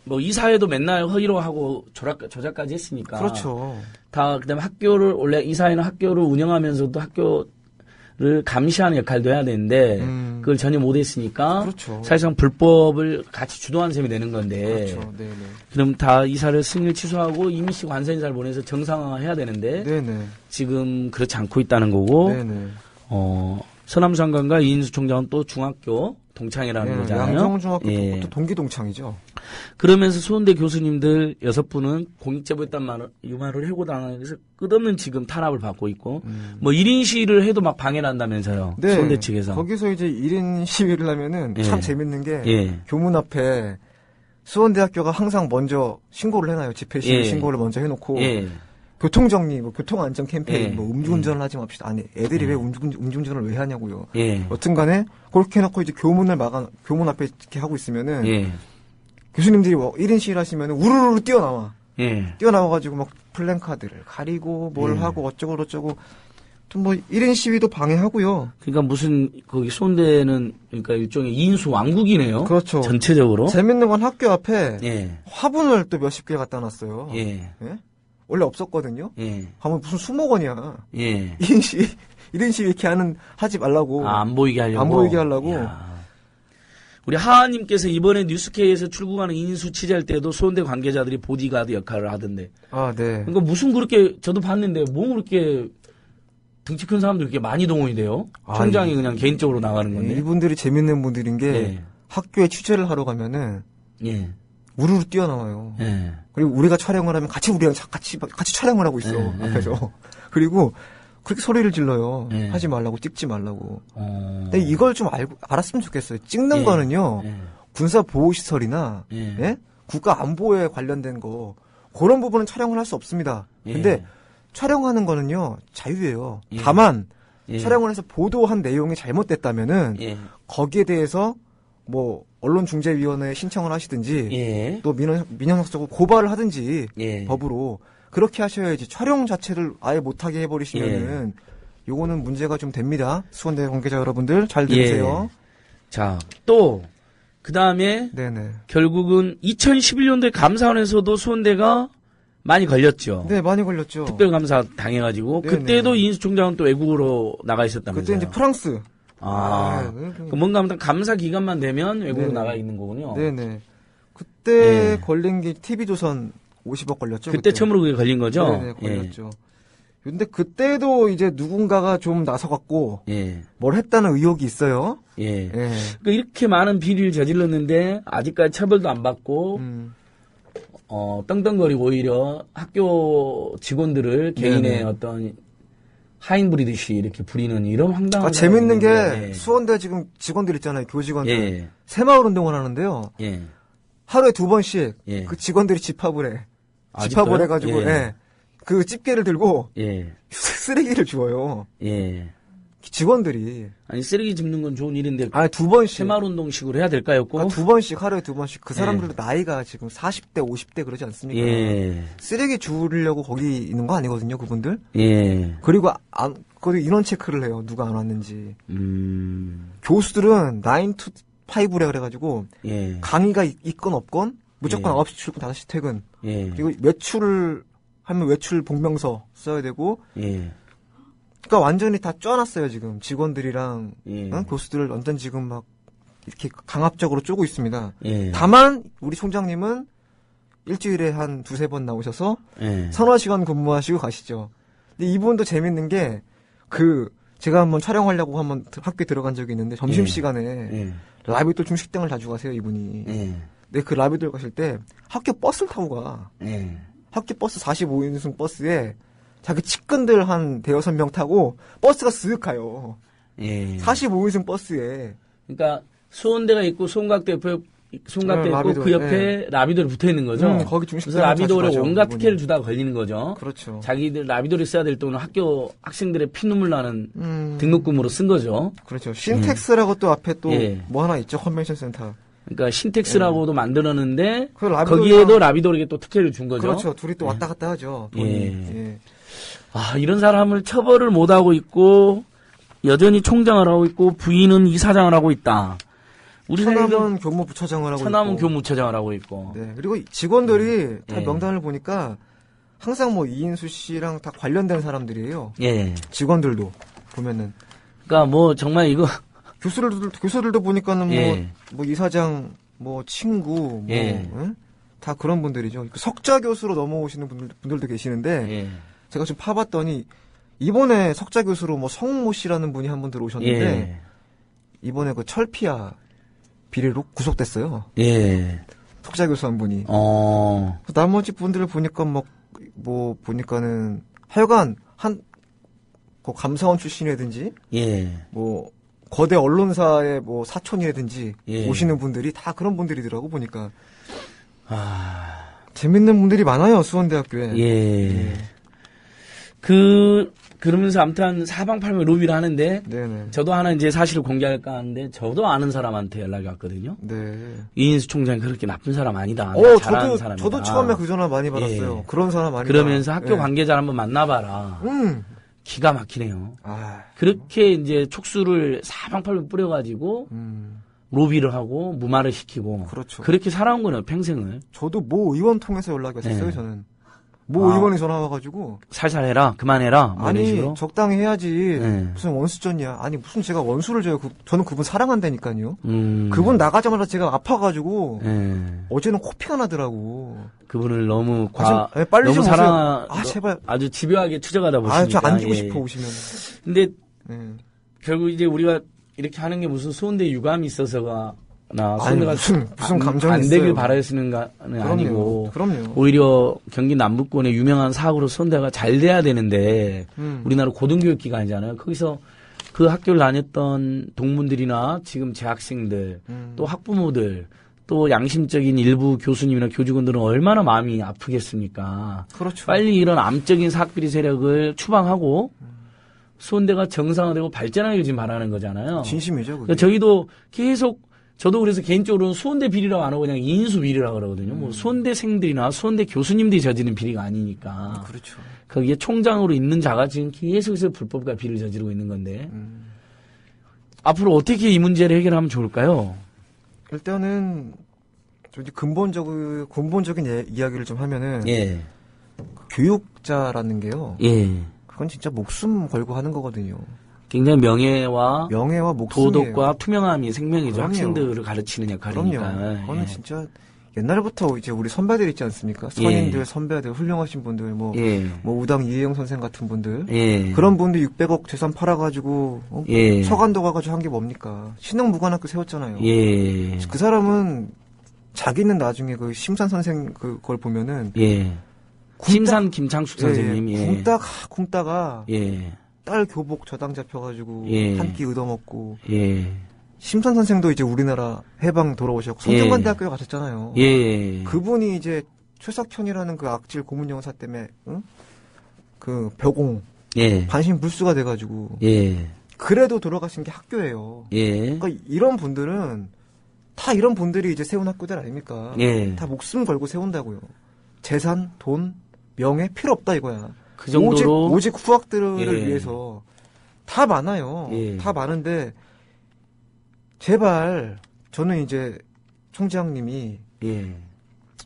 Speaker 2: 이사회도 맨날 허위로 하고 조작까지 했으니까.
Speaker 10: 그렇죠.
Speaker 2: 다 그다음에 학교를 원래 이사회는 학교를 운영하면서도 학교를 감시하는 역할도 해야 되는데 그걸 전혀 못했으니까.
Speaker 10: 그렇죠.
Speaker 2: 사실상 불법을 같이 주도한 셈이 되는 건데.
Speaker 10: 그렇죠. 네네.
Speaker 2: 그럼 다 이사를 승인을 취소하고 임시 관선이사를 보내서 정상화해야 되는데.
Speaker 10: 네네.
Speaker 2: 지금 그렇지 않고 있다는 거고.
Speaker 10: 네네.
Speaker 2: 서남수 장관과 이인수 총장은 또 중학교 동창이라는 거잖아요.
Speaker 10: 양정중학교 또 동기동창이죠.
Speaker 2: 그러면서 수원대 교수님들 6분은 공익제보했단 말을 해고 당해서 끝없는 지금 탄압을 받고 있고 뭐 1인 시위를 해도 막 방해를 한다면서요.
Speaker 10: 네.
Speaker 2: 수원대 측에서.
Speaker 10: 거기서 이제 1인 시위를 하면은
Speaker 2: 예.
Speaker 10: 참 재밌는 게
Speaker 2: 예.
Speaker 10: 교문 앞에 수원대학교가 항상 먼저 신고를 해놔요. 집회 시위
Speaker 2: 예.
Speaker 10: 신고를 먼저 해놓고
Speaker 2: 예.
Speaker 10: 교통정리, 교통안전 캠페인,
Speaker 2: 예.
Speaker 10: 음주운전을 하지 맙시다. 아니, 애들이 왜 음주운전을 왜 하냐고요.
Speaker 2: 예.
Speaker 10: 여튼간에 그렇게 해놓고 이제 교문 앞에 이렇게 하고 있으면은
Speaker 2: 예.
Speaker 10: 교수님들이 1인 시위를 하시면은 우르르 뛰어나와.
Speaker 2: 예.
Speaker 10: 뛰어나와가지고 막 플랜카드를 가리고 뭘 하고 어쩌고 또 뭐 1인 시위도 방해하고요.
Speaker 2: 그러니까 무슨 거기 수원대는 그러니까 일종의 인수 왕국이네요.
Speaker 10: 그렇죠.
Speaker 2: 전체적으로.
Speaker 10: 재밌는 건 학교 앞에
Speaker 2: 예.
Speaker 10: 화분을 또 몇십 개 갖다 놨어요.
Speaker 2: 예.
Speaker 10: 예? 원래 없었거든요.
Speaker 2: 예.
Speaker 10: 가면 무슨 수목원이야.
Speaker 2: 예.
Speaker 10: 이런 식 이렇게 하지 말라고.
Speaker 2: 안 보이게 하려고.
Speaker 10: 안 보이게 하려고.
Speaker 2: 야. 우리 하하님께서 이번에 뉴스케이에서 출국하는 인수 취재할 때도 수원대 관계자들이 보디가드 역할을 하던데.
Speaker 10: 아, 네.
Speaker 2: 그러니까 무슨 그렇게 저도 봤는데 뭐 그렇게 등치 큰 사람들 이렇게 많이 동원이 돼요? 총장이 그냥 개인적으로 나가는 건데.
Speaker 10: 이분들이 재밌는 분들인 게 학교에 취재를 하러 가면은 우르르 뛰어나와요. 그리고 우리가 촬영을 하면 우리랑 같이 촬영을 하고 있어 앞에서. 그리고 그렇게 소리를 질러요. 하지 말라고, 찍지 말라고. 근데 이걸 좀 알았으면 좋겠어요. 찍는 거는요, 군사 보호시설이나, 국가 안보에 관련된 거, 그런 부분은 촬영을 할 수 없습니다. 근데 촬영하는 거는요, 자유예요. 다만, 촬영을 해서 보도한 내용이 잘못됐다면은, 거기에 대해서, 뭐, 언론중재위원회에 신청을 하시든지, 또 민형사적으로 고발을 하든지, 법으로, 그렇게 하셔야지 촬영 자체를 아예 못하게 해버리시면은 요거는 문제가 좀 됩니다. 수원대 관계자 여러분들 잘 들으세요.
Speaker 2: 자, 또 그 다음에 결국은 2011년도에 감사원에서도 수원대가 많이 걸렸죠.
Speaker 10: 네, 많이 걸렸죠.
Speaker 2: 특별감사 당해가지고 그때도 이인수 총장은 또 외국으로 나가 있었다면서요.
Speaker 10: 그때 이제 프랑스.
Speaker 2: 뭔가 아무튼 감사 기간만 되면 외국으로 나가 있는 거군요.
Speaker 10: 네네. 그때 걸린 게 TV조선 50억 걸렸죠.
Speaker 2: 그때 처음으로 그게 걸린 거죠?
Speaker 10: 네네, 걸렸죠. 근데 그때도 이제 누군가가 좀 나서갖고, 뭘 했다는 의혹이 있어요.
Speaker 2: 그러니까 이렇게 많은 비리를 저질렀는데, 아직까지 처벌도 안 받고, 떵떵거리고 오히려 학교 직원들을 개인의 어떤 하인 부리듯이 이렇게 부리는 이런 황당한.
Speaker 10: 재밌는 게, 수원대 지금 직원들 있잖아요, 교직원들. 새마을 운동을 하는데요. 하루에 2번씩 그 직원들이 집합을 해. 집합을 해가지고, 그 집게를 들고, 쓰레기를 주워요. 직원들이.
Speaker 2: 아니, 쓰레기 줍는 건 좋은 일인데.
Speaker 10: 2번씩.
Speaker 2: 새마을운동식으로 해야 될까요, 꼭?
Speaker 10: 2번씩, 하루에 2번씩. 그 사람들도 나이가 지금 40대, 50대 그러지 않습니까? 쓰레기 주우려고 거기 있는 거 아니거든요, 그분들? 그리고, 거기 인원 체크를 해요, 누가 안 왔는지. 교수들은 9 to 5래 그래가지고, 강의가 있건 없건, 무조건 9시 출근, 5시 퇴근. 그리고 외출을 하면 외출 복명서 써야 되고. 그러니까 완전히 다 쪄놨어요, 지금. 직원들이랑, 교수들을 완전 지금 막, 이렇게 강압적으로 쪼고 있습니다. 다만, 우리 총장님은 일주일에 한 2-3번 나오셔서, 서너 시간 근무하시고 가시죠. 근데 이분도 재밌는 게, 제가 한번 촬영하려고 한번 학교에 들어간 적이 있는데, 점심시간에, 라비돌 중식당을 자주 가세요, 이분이. 근데 그 라비돌 가실 때 학교 버스를 타고 가. 학교 버스 45인승 버스에 자기 측근들 한 5-6명 타고 버스가 쓱 가요. 45인승 버스에.
Speaker 2: 그러니까 수원대가 있고 송각대 있고 그 옆에 라비돌이 붙어 있는 거죠.
Speaker 10: 거기 중식당.
Speaker 2: 그래서 라비돌에 온갖 특혜를 주다가 걸리는 거죠.
Speaker 10: 그렇죠.
Speaker 2: 자기들 라비돌이 써야 될 돈은 학교 학생들의 피눈물 나는 등록금으로 쓴 거죠.
Speaker 10: 그렇죠. 신텍스라고 또 앞에 또 뭐 하나 있죠. 컨벤션 센터.
Speaker 2: 그러니까 신텍스라고도 만들었는데 거기에도 라비돌에게 또 특혜를 준 거죠.
Speaker 10: 그렇죠. 둘이 또 왔다 갔다 하죠.
Speaker 2: 이런 사람을 처벌을 못 하고 있고 여전히 총장을 하고 있고 부인은 이사장을 하고 있다. 우리
Speaker 10: 천남은 교무부처장을 하고 있고.
Speaker 2: 천남은 교무부처장을 하고 있고.
Speaker 10: 네. 그리고 직원들이 다 명단을 보니까 항상 뭐 이인수 씨랑 다 관련된 사람들이에요. 직원들도 보면은.
Speaker 2: 그러니까 뭐 정말 이거
Speaker 10: 교수들도 보니까는 뭐 이사장 뭐 친구 다 그런 분들이죠. 석자 교수로 넘어오시는 분들도 계시는데 제가 좀 파봤더니 이번에 석자 교수로 뭐 성모 씨라는 분이 한 분 들어오셨는데 이번에 그 철피아 비리로 구속됐어요. 석자 교수 한 분이. 나머지 분들을 보니까 뭐 보니까는 하여간 뭐 감사원 출신이라든지 뭐 거대 언론사의 뭐 사촌이라든지 오시는 분들이 다 그런 분들이더라고 보니까. 재밌는 분들이 많아요 수원대학교에.
Speaker 2: 그러면서 아무튼 사방팔방 로비를 하는데 저도 하나 이제 사실을 공개할까 하는데 저도 아는 사람한테 연락이 왔거든요. 이인수 총장이 그렇게 나쁜 사람 아니다. 잘하는 사람이다.
Speaker 10: 저도 처음에 그 전화 많이 받았어요. 그런 사람 아니다.
Speaker 2: 그러면서 학교 관계자를 한번 만나봐라. 기가 막히네요. 그렇게 이제 촉수를 사방팔방 뿌려가지고 로비를 하고 무마를 시키고
Speaker 10: 그렇죠.
Speaker 2: 그렇게 살아온 거네요 평생을.
Speaker 10: 저도 모 의원 통해서 연락이 왔었어요. 저는 모 의원이 전화 와가지고
Speaker 2: 살살 해라, 그만해라, 뭐 이런 식으로.
Speaker 10: 적당히 해야지. 무슨 원수전이야. 아니 무슨 제가 원수를 줘요. 저는 그분 사랑한다니까요. 그분 나가자마자 제가 아파가지고 어제는 코피가 나더라고.
Speaker 2: 그분을 너무
Speaker 10: 빨리
Speaker 2: 너무
Speaker 10: 좀
Speaker 2: 사랑,
Speaker 10: 제발.
Speaker 2: 아주 집요하게 추적하다 보시니까.
Speaker 10: 저 안 주고 싶어 오시면.
Speaker 2: 근데 결국 이제 우리가 이렇게 하는 게 무슨 수원대 유감이 있어서가 수원대가
Speaker 10: 무슨 감정이
Speaker 2: 안
Speaker 10: 있어요.
Speaker 2: 되길 바라시는 건 아니고
Speaker 10: 그럼요.
Speaker 2: 오히려 경기 남부권의 유명한 사학으로 수원대가 잘 돼야 되는데 우리나라 고등교육 기관이잖아요. 거기서 그 학교를 다녔던 동문들이나 지금 재학생들 또 학부모들 또 양심적인 일부 교수님이나 교직원들은 얼마나 마음이 아프겠습니까?
Speaker 10: 그렇죠.
Speaker 2: 빨리 이런 암적인 사학비리 세력을 추방하고 수원대가 정상화되고 발전하길 지금 바라는 거잖아요.
Speaker 10: 진심이죠.
Speaker 2: 그러니까 저희도 계속 저도 그래서 개인적으로는 수원대 비리라고 안 하고 그냥 인수 비리라고 그러거든요. 뭐 수원대생들이나 수원대 교수님들이 저지른 비리가 아니니까.
Speaker 10: 그렇죠.
Speaker 2: 거기에 총장으로 있는 자가 지금 계속해서 불법과 비리를 저지르고 있는 건데 앞으로 어떻게 이 문제를 해결하면 좋을까요?
Speaker 10: 일단은 근본적인 이야기를 좀 하면은 교육자라는 게요. 그건 진짜 목숨 걸고 하는 거거든요.
Speaker 2: 굉장히 명예와
Speaker 10: 목숨이에요.
Speaker 2: 도덕과 투명함이 생명이죠.
Speaker 10: 그럼요.
Speaker 2: 학생들을 가르치는 역할이니까.
Speaker 10: 그럼요. 그거는 진짜 옛날부터 이제 우리 선배들 있지 않습니까? 선임들, 선배들, 훌륭하신 분들, 뭐 우당 이혜영 선생 같은 분들, 그런 분들 600억 재산 팔아가지고 서간도 가가지고 한 게 뭡니까? 신흥무관학교 세웠잖아요. 그 사람은 자기는 나중에 그 심산 선생 그걸 보면은
Speaker 2: 심산 김창숙 선생님
Speaker 10: 굶다가 딸 교복 저당 잡혀가지고 한 끼 얻어먹고 심산 선생도 이제 우리나라 해방 돌아오셨고 성균관대학교에 가셨잖아요. 그분이 이제 최석현이라는 그 악질 고문 형사 때문에 그 벼공 반신불수가 돼가지고 그래도 돌아가신 게 학교예요. 그러니까 이런 분들은 다 이런 분들이 이제 세운 학교들 아닙니까? 다 목숨 걸고 세운다고요. 재산, 돈, 명예 필요 없다 이거야.
Speaker 2: 그 정도로
Speaker 10: 오직 후학들을 위해서 다 많아요. 다 많은데 제발 저는 이제 총장님이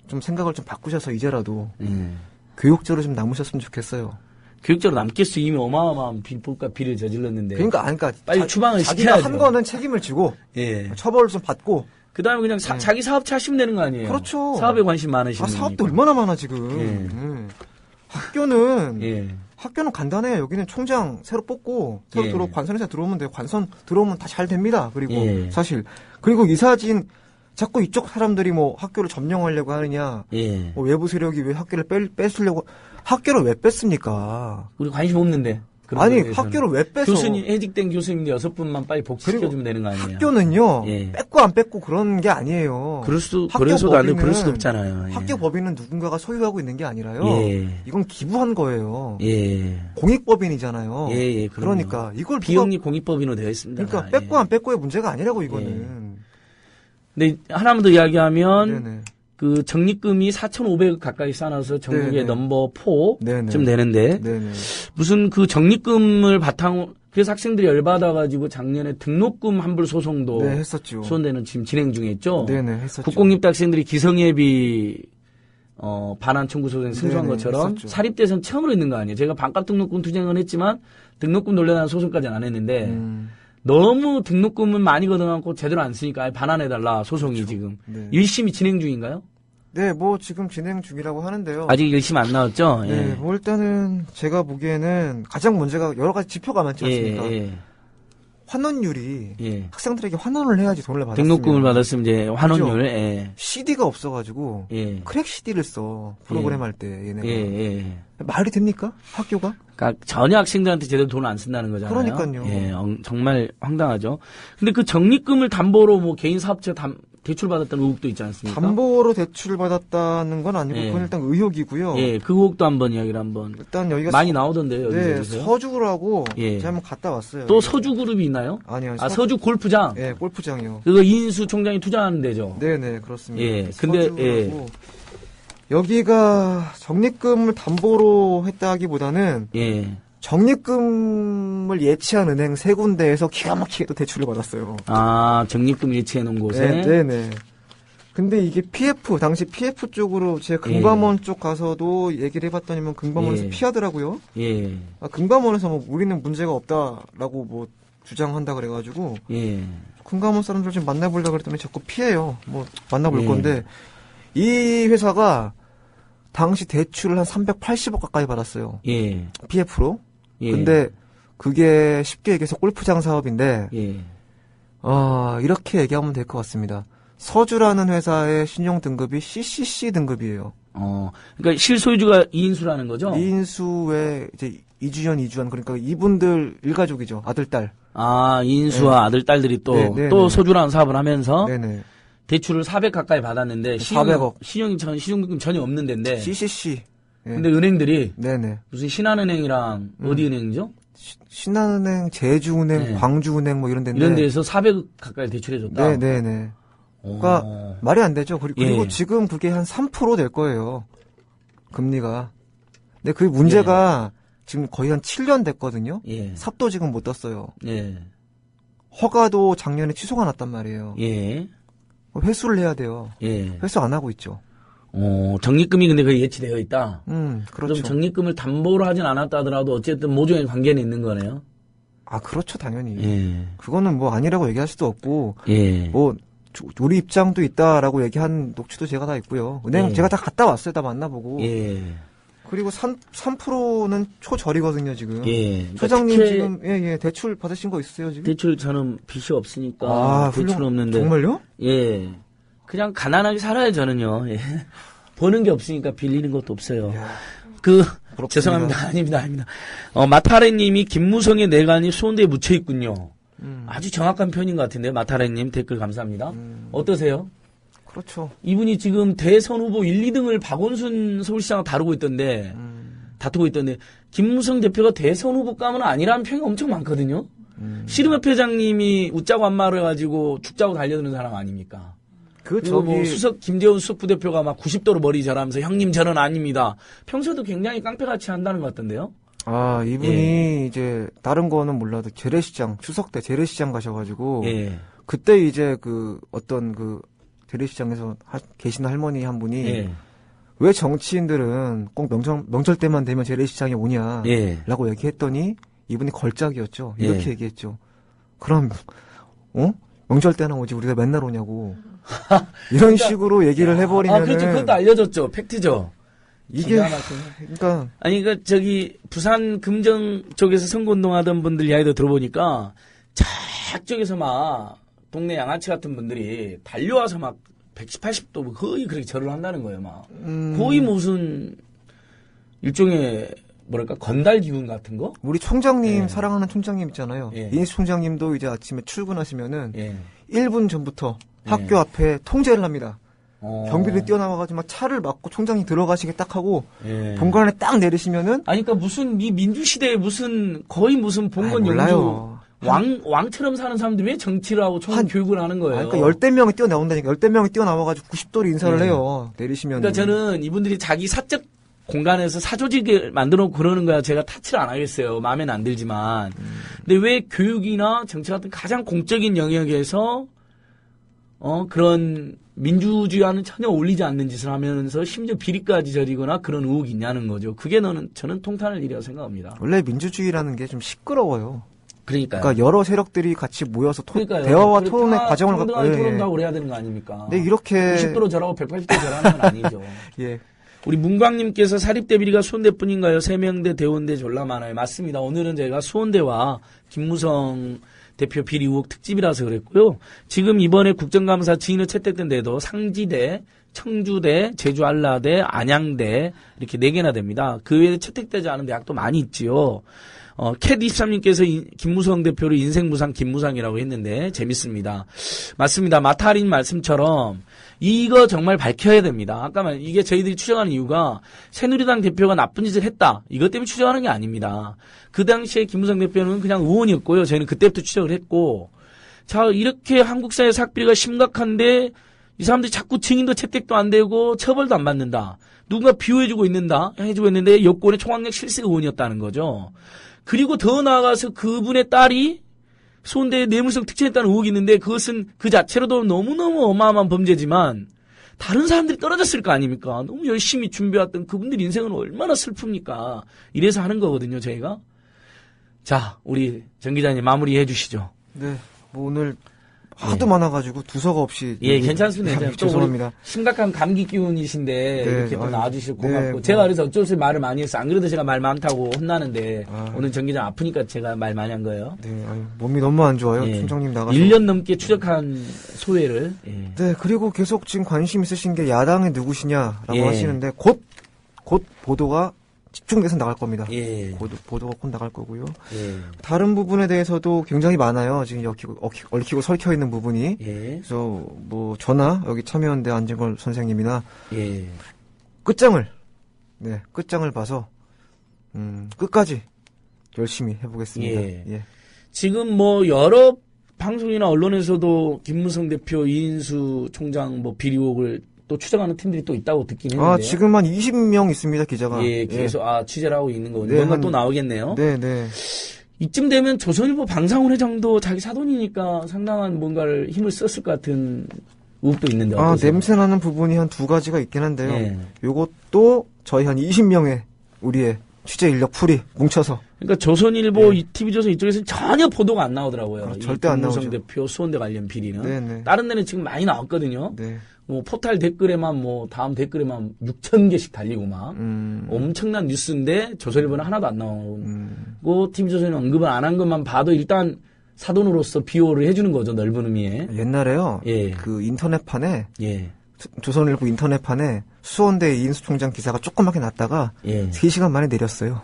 Speaker 10: 좀 생각을 좀 바꾸셔서 이제라도 교육자로 좀 남으셨으면 좋겠어요.
Speaker 2: 교육자로 남겠어. 이미 어마어마한 불법과 비리를 저질렀는데.
Speaker 10: 그러니까
Speaker 2: 빨리 추방을
Speaker 10: 자기가
Speaker 2: 시켜야죠.
Speaker 10: 한 거는 책임을 지고 처벌을 좀 받고
Speaker 2: 그다음에 그냥 자기 사업 차시면 되는 거 아니에요.
Speaker 10: 그렇죠.
Speaker 2: 사업에 관심 많으시면.
Speaker 10: 사업도 얼마나 많아 지금. 학교는 간단해요. 여기는 총장 새로 뽑고 새로 관선에서 들어오면 돼요. 관선 들어오면 다 잘 됩니다. 그리고 사실 그리고 이사진 자꾸 이쪽 사람들이 뭐 학교를 점령하려고 하느냐, 뭐 외부 세력이 왜 학교를 뺏으려고 학교를 왜 뺐습니까?
Speaker 2: 우리 관심 없는데.
Speaker 10: 아니 학교를 왜 뺏어?
Speaker 2: 교수님 해직된 교수님들 6분만 빨리 복직시켜주면 되는 거 아니에요?
Speaker 10: 학교는요 뺏고 안 뺏고 그런 게 아니에요.
Speaker 2: 그래서도 안 되고 그럴 수도 없잖아요.
Speaker 10: 학교 법인은 누군가가 소유하고 있는 게 아니라요. 이건 기부한 거예요. 공익법인이잖아요. 그러니까 이걸
Speaker 2: 비영리 공익법인으로 되어 있습니다.
Speaker 10: 그러니까 뺏고 안 뺏고의 문제가 아니라고 이거는.
Speaker 2: 근데 하나만 더 이야기하면 그 적립금이 4,500억 가까이 쌓아서 전국의 넘버 4쯤 되는데 무슨 그 적립금을 바탕으로 그래서 학생들이 열받아가지고 작년에 등록금 환불 소송도
Speaker 10: 했었죠.
Speaker 2: 수원대는 지금 진행 중에 있죠.
Speaker 10: 했었죠.
Speaker 2: 국공립대 학생들이 기성예비 반환 청구 소송에 승소한 것처럼
Speaker 10: 했었죠.
Speaker 2: 사립대에서는 처음으로 있는 거 아니에요. 제가 반값 등록금 투쟁은 했지만 등록금 논란한 소송까지는 안 했는데 너무 등록금은 많이 걷어갖고 제대로 안 쓰니까 반환해달라 소송이 지금 1심이 진행 중인가요?
Speaker 10: 네, 뭐 지금 진행 중이라고 하는데요.
Speaker 2: 아직 1심 안 나왔죠?
Speaker 10: 뭐 일단은 제가 보기에는 가장 문제가 여러 가지 지표가 많지 않습니까? 환원율이 학생들에게 환원을 해야지 돈을 받았으면
Speaker 2: 등록금을 받았으면 이제 환원율
Speaker 10: 그렇죠? CD가 없어가지고 크랙 CD를 써 프로그램 할 때 얘네가 말이 됩니까? 학교가?
Speaker 2: 그러니까 전혀 학생들한테 제대로 돈을 안 쓴다는 거잖아요.
Speaker 10: 그러니까요.
Speaker 2: 정말 황당하죠. 근데 그 적립금을 담보로 뭐 개인 사업체 대출 받았다는 의혹도 있지 않습니까?
Speaker 10: 담보로 대출 받았다는 건 아니고 그건 일단 의혹이고요.
Speaker 2: 그 의혹도 한번 이야기를 한번.
Speaker 10: 일단 여기가
Speaker 2: 많이 나오던데요. 여기서.
Speaker 10: 서주라고 제가 한번 갔다 왔어요.
Speaker 2: 또 서주 그룹이 있나요?
Speaker 10: 아니요.
Speaker 2: 서주 골프장.
Speaker 10: 골프장이요.
Speaker 2: 그거 이인수 총장이 투자하는 데죠.
Speaker 10: 네네 그렇습니다.
Speaker 2: 근데
Speaker 10: 여기가 적립금을 담보로 했다기보다는 적립금을 예치한 은행 3군데에서 기가 막히게 또 대출을 받았어요.
Speaker 2: 아, 적립금 예치해 놓은 곳에?
Speaker 10: 네네. 근데 이게 당시 PF 쪽으로 제 금감원 쪽 가서도 얘기를 해봤더니만 금감원에서 피하더라고요. 금감원에서 뭐 우리는 문제가 없다라고 뭐 주장한다 그래가지고 금감원 사람들 좀 만나보려고 그랬더니 자꾸 피해요. 뭐 만나볼 건데 이 회사가 당시 대출을 한 380억 가까이 받았어요. PF로. 근데 그게 쉽게 얘기해서 골프장 사업인데 이렇게 얘기하면 될 것 같습니다. 서주라는 회사의 신용 등급이 CCC 등급이에요.
Speaker 2: 그러니까 실소유주가 이인수라는 거죠?
Speaker 10: 이인수의 이제 이주연 그러니까 이분들 일가족이죠. 아들, 딸.
Speaker 2: 이인수와 아들, 딸들이 또 소주라는 사업을 하면서
Speaker 10: 네네.
Speaker 2: 대출을 400 가까이 받았는데
Speaker 10: 400억.
Speaker 2: 신용등급 전혀 없는 데인데
Speaker 10: CCC.
Speaker 2: 근데 은행들이
Speaker 10: 네네.
Speaker 2: 무슨 신한은행이랑 어디 은행이죠?
Speaker 10: 신한은행, 제주은행, 광주은행 뭐 이런 데인데
Speaker 2: 이런 데에서 400억 가까이 대출해줬다.
Speaker 10: 네네네. 그러니까 말이 안 되죠. 그리고 지금 그게 한 3% 될 거예요. 금리가. 근데 그 문제가 지금 거의 한 7년 됐거든요. 삽도 지금 못 떴어요. 허가도 작년에 취소가 났단 말이에요. 회수를 해야 돼요. 회수 안 하고 있죠.
Speaker 2: 적립금이 근데 거의 예치되어 있다.
Speaker 10: 그렇죠.
Speaker 2: 그럼 적립금을 담보로 하진 않았다 하더라도 어쨌든 모종의 관계는 있는 거네요.
Speaker 10: 그렇죠, 당연히. 그거는 뭐 아니라고 얘기할 수도 없고, 우리 입장도 있다라고 얘기한 녹취도 제가 다 있고요. 은행 제가 다 갔다 왔어요, 다 만나보고. 그리고 3%는 초저리거든요, 지금. 소장님 그러니까 지금, 대출 받으신 거 있으세요, 지금?
Speaker 2: 대출 저는 빚이 없으니까. 대출 없는데.
Speaker 10: 정말요?
Speaker 2: 그냥 가난하게 살아요, 저는요. 버는 게 없으니까 빌리는 것도 없어요. 죄송합니다. 아닙니다. 마타레님이 김무성의 내관이 수원대에 묻혀 있군요. 아주 정확한 표현인 것 같은데요. 마타레님 댓글 감사합니다. 어떠세요?
Speaker 10: 그렇죠.
Speaker 2: 이분이 지금 대선 후보 1, 2등을 박원순 서울시장과 다투고 있던데, 김무성 대표가 대선 후보감은 아니라는 평이 엄청 많거든요. 씨름협 회장님이 웃자고 한 말을 해가지고 죽자고 달려드는 사람 아닙니까? 김재원 수석 부대표가 막 90도로 머리 절하면서 형님 저는 아닙니다. 평소에도 굉장히 깡패같이 한다는 것 같던데요?
Speaker 10: 이분이 이제 다른 거는 몰라도 재래시장 추석 때 재래시장 가셔가지고 그때 이제 어떤 재래시장에서 계시는 할머니 한 분이 왜 정치인들은 꼭 명절 때만 되면 재래시장에 오냐라고 얘기했더니 이분이 걸작이었죠. 이렇게 얘기했죠. 그럼 명절 때나 오지 우리가 맨날 오냐고. 이런 식으로 얘기를 해버리면.
Speaker 2: 그렇죠. 그것도 알려졌죠. 팩트죠.
Speaker 10: 이게,
Speaker 2: 그러니까 부산 금정 쪽에서 선거운동하던 분들 이야기도 들어보니까, 저쪽에서 막, 동네 양아치 같은 분들이 달려와서 막, 110, 80도 거의 그렇게 절을 한다는 거예요, 막. 거의 무슨, 일종의, 건달 기운 같은 거?
Speaker 10: 우리 총장님, 사랑하는 총장님 있잖아요. 이인수 총장님도 이제 아침에 출근하시면은, 1분 전부터 학교 앞에 통제를 합니다. 경비들이 뛰어나와가지고 막 차를 막고 총장님 들어가시게 딱 하고 본관에 딱 내리시면은
Speaker 2: 그러니까 무슨 이 민주시대에 거의 무슨 봉건 영주 왕처럼 사는 사람들이 왜 정치를 하고 교육을 하는 거예요?
Speaker 10: 그러니까 10명이 뛰어나온다니까. 10명이 뛰어나와가지고 90도로 인사를 해요. 내리시면.
Speaker 2: 그러니까 저는 이분들이 자기 사적 공간에서 사조직을 만들어 놓고 그러는 거야. 제가 타치를 안 하겠어요. 마음에는 안 들지만. 근데 왜 교육이나 정치 같은 가장 공적인 영역에서 그런 민주주의와는 전혀 어울리지 않는 짓을 하면서 심지어 비리까지 저리거나 그런 의혹이 있냐는 거죠. 그게 저는 통탄할 일이라고 생각합니다.
Speaker 10: 원래 민주주의라는 게 좀 시끄러워요.
Speaker 2: 그러니까
Speaker 10: 여러 세력들이 같이 모여서 대화와 토론의 과정을
Speaker 2: 토론도 하고 그래야 되는 거 아닙니까?
Speaker 10: 네, 이렇게
Speaker 2: 90도로 절하고 180도 절하는 건 아니죠. 우리 문광님께서 사립대 비리가 수원대뿐인가요? 세명대, 대원대 졸라 많아요. 맞습니다. 오늘은 제가 수원대와 김무성 대표 비리 의혹 특집이라서 그랬고요. 지금 이번에 국정감사 지인을 채택된 데도 상지대, 청주대, 제주한라대, 안양대 이렇게 4개나 됩니다. 그 외에 채택되지 않은 대학도 많이 있지요. 캣23님께서 김무성 대표를 인생무상 김무상이라고 했는데 재밌습니다. 맞습니다. 마타린 말씀처럼 이거 정말 밝혀야 됩니다. 아까 이게 저희들이 추정하는 이유가 새누리당 대표가 나쁜 짓을 했다. 이것 때문에 추정하는 게 아닙니다. 그 당시에 김무성 대표는 그냥 의원이었고요. 저희는 그때부터 추정을 했고 자 이렇게 한국 사회 삭비리가 심각한데 이 사람들이 자꾸 증인도 채택도 안 되고 처벌도 안 받는다. 누군가 비호해주고 있는데 여권의 총학력 실세 의원이었다는 거죠. 그리고 더 나아가서 그분의 딸이 수원대에 뇌물성 특채했다는 의혹이 있는데 그것은 그 자체로도 너무너무 어마어마한 범죄지만 다른 사람들이 떨어졌을 거 아닙니까? 너무 열심히 준비해왔던 그분들 인생은 얼마나 슬픕니까? 이래서 하는 거거든요, 저희가. 자, 우리 정 기자님 마무리해 주시죠.
Speaker 10: 네, 뭐 오늘 하도 많아가지고 두서가 없이.
Speaker 2: 예, 괜찮습니다.
Speaker 10: 죄송합니다.
Speaker 2: 심각한 감기 기운이신데
Speaker 10: 네,
Speaker 2: 이렇게 또 나와주시고 고맙고.
Speaker 10: 네,
Speaker 2: 제가 그래서 어쩔 수 없이 말을 많이 했어요. 안 그래도 제가 말 많다고 혼나는데 오늘 정 기자 아프니까 제가 말 많이 한 거예요.
Speaker 10: 네, 몸이 너무 안 좋아요.
Speaker 2: 예.
Speaker 10: 팀장님 나가서.
Speaker 2: 1년 넘게 추적한 소회를. 예.
Speaker 10: 네, 그리고 계속 지금 관심 있으신 게 야당이 누구시냐라고
Speaker 2: 예.
Speaker 10: 하시는데 곧 보도가 집중돼서 나갈 겁니다.
Speaker 2: 예.
Speaker 10: 보도가 곧 나갈 거고요.
Speaker 2: 예.
Speaker 10: 다른 부분에 대해서도 굉장히 많아요. 지금 얽히고 설켜 있는 부분이.
Speaker 2: 예.
Speaker 10: 그래서 뭐 저나 여기 참여연대 안진걸 선생님이나
Speaker 2: 예.
Speaker 10: 끝장을 봐서 끝까지 열심히 해보겠습니다.
Speaker 2: 예. 지금 뭐 여러 방송이나 언론에서도 김무성 대표, 이인수 총장 뭐 비리 의혹을 또 추정하는 팀들이 또 있다고 듣긴 했는데.
Speaker 10: 지금 한 20명 있습니다, 기자가.
Speaker 2: 예, 계속 취재를 하고 있는 거군요.
Speaker 10: 네,
Speaker 2: 뭔가 또 나오겠네요.
Speaker 10: 네.
Speaker 2: 이쯤 되면 조선일보 방상훈 회장도 자기 사돈이니까 상당한 뭔가를 힘을 썼을 것 같은 의혹도 있는데 어떠세요?
Speaker 10: 냄새나는 부분이 한 두 가지가 있긴 한데요.
Speaker 2: 예.
Speaker 10: 요것도 저희 한 20명의 우리의 취재 인력 풀이 뭉쳐서.
Speaker 2: 그러니까 조선일보, TV조선 이쪽에서는 전혀 보도가 안 나오더라고요.
Speaker 10: 절대 안 나오죠.
Speaker 2: 김무성 대표 수원대 관련 비리는.
Speaker 10: 네네.
Speaker 2: 다른 데는 지금 많이 나왔거든요.
Speaker 10: 네.
Speaker 2: 뭐 포탈 댓글에만 다음 댓글에만 6,000개씩 달리고 막 엄청난 뉴스인데 조선일보는 하나도 안 나오고 TV조선이 언급을 안 한 것만 봐도 일단 사돈으로서 비호를 해주는 거죠, 넓은 의미에.
Speaker 10: 옛날에요.
Speaker 2: 예.
Speaker 10: 그 인터넷판에
Speaker 2: 예.
Speaker 10: 조선일보 인터넷판에 수원대 이인수 총장 기사가 조그맣게 났다가
Speaker 2: 예.
Speaker 10: 3시간 만에 내렸어요.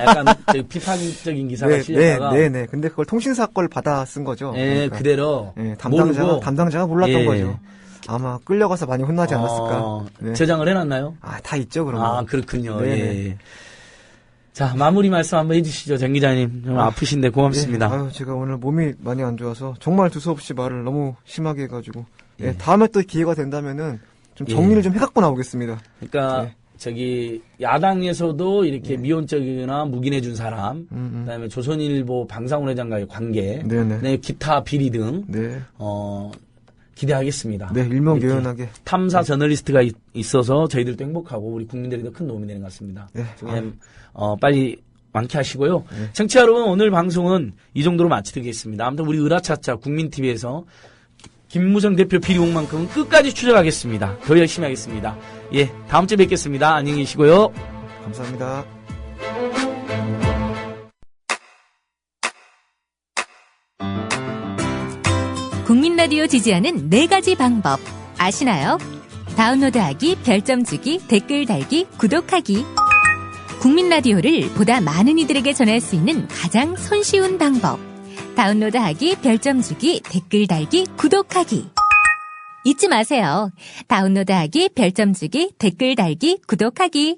Speaker 2: 약간 비판적인 기사가 실렸다가.
Speaker 10: 네. 근데 그걸 통신사 걸 받아 쓴 거죠.
Speaker 2: 그러니까. 그대로.
Speaker 10: 네, 담당자가 몰랐던 거죠. 아마 끌려가서 많이 혼나지 않았을까.
Speaker 2: 네. 저장을 해놨나요?
Speaker 10: 다 있죠, 그러면.
Speaker 2: 그렇군요. 예. 자, 마무리 말씀 한번 해주시죠, 정 기자님. 좀 아프신데 고맙습니다.
Speaker 10: 네. 제가 오늘 몸이 많이 안 좋아서 정말 두서없이 말을 너무 심하게 해가지고. 예. 다음에 또 기회가 된다면은 좀 정리를 좀 해갖고 나오겠습니다.
Speaker 2: 그러니까 야당에서도 이렇게 미온적이거나 묵인해준 사람, 그다음에 조선일보 방상훈 회장과의 관계, 네, 기타 비리 등 기대하겠습니다.
Speaker 10: 네, 일명요연하게.
Speaker 2: 탐사 저널리스트가 있어서 저희들도 행복하고 우리 국민들에도 큰 도움이 되는 것 같습니다.
Speaker 10: 네.
Speaker 2: 빨리 완쾌하시고요. 청취자 여러분, 오늘 방송은 이 정도로 마치겠습니다. 아무튼 우리 으라차차 국민TV에서 김무성 대표 비리 의혹만큼은 끝까지 추적하겠습니다. 더 열심히 하겠습니다. 예, 다음 주에 뵙겠습니다. 안녕히 계시고요.
Speaker 10: 감사합니다.
Speaker 11: 국민라디오 지지하는 4가지 방법 아시나요? 다운로드하기, 별점 주기, 댓글 달기, 구독하기. 국민라디오를 보다 많은 이들에게 전할 수 있는 가장 손쉬운 방법. 다운로드하기, 별점 주기, 댓글 달기, 구독하기. 잊지 마세요. 다운로드하기, 별점 주기, 댓글 달기, 구독하기.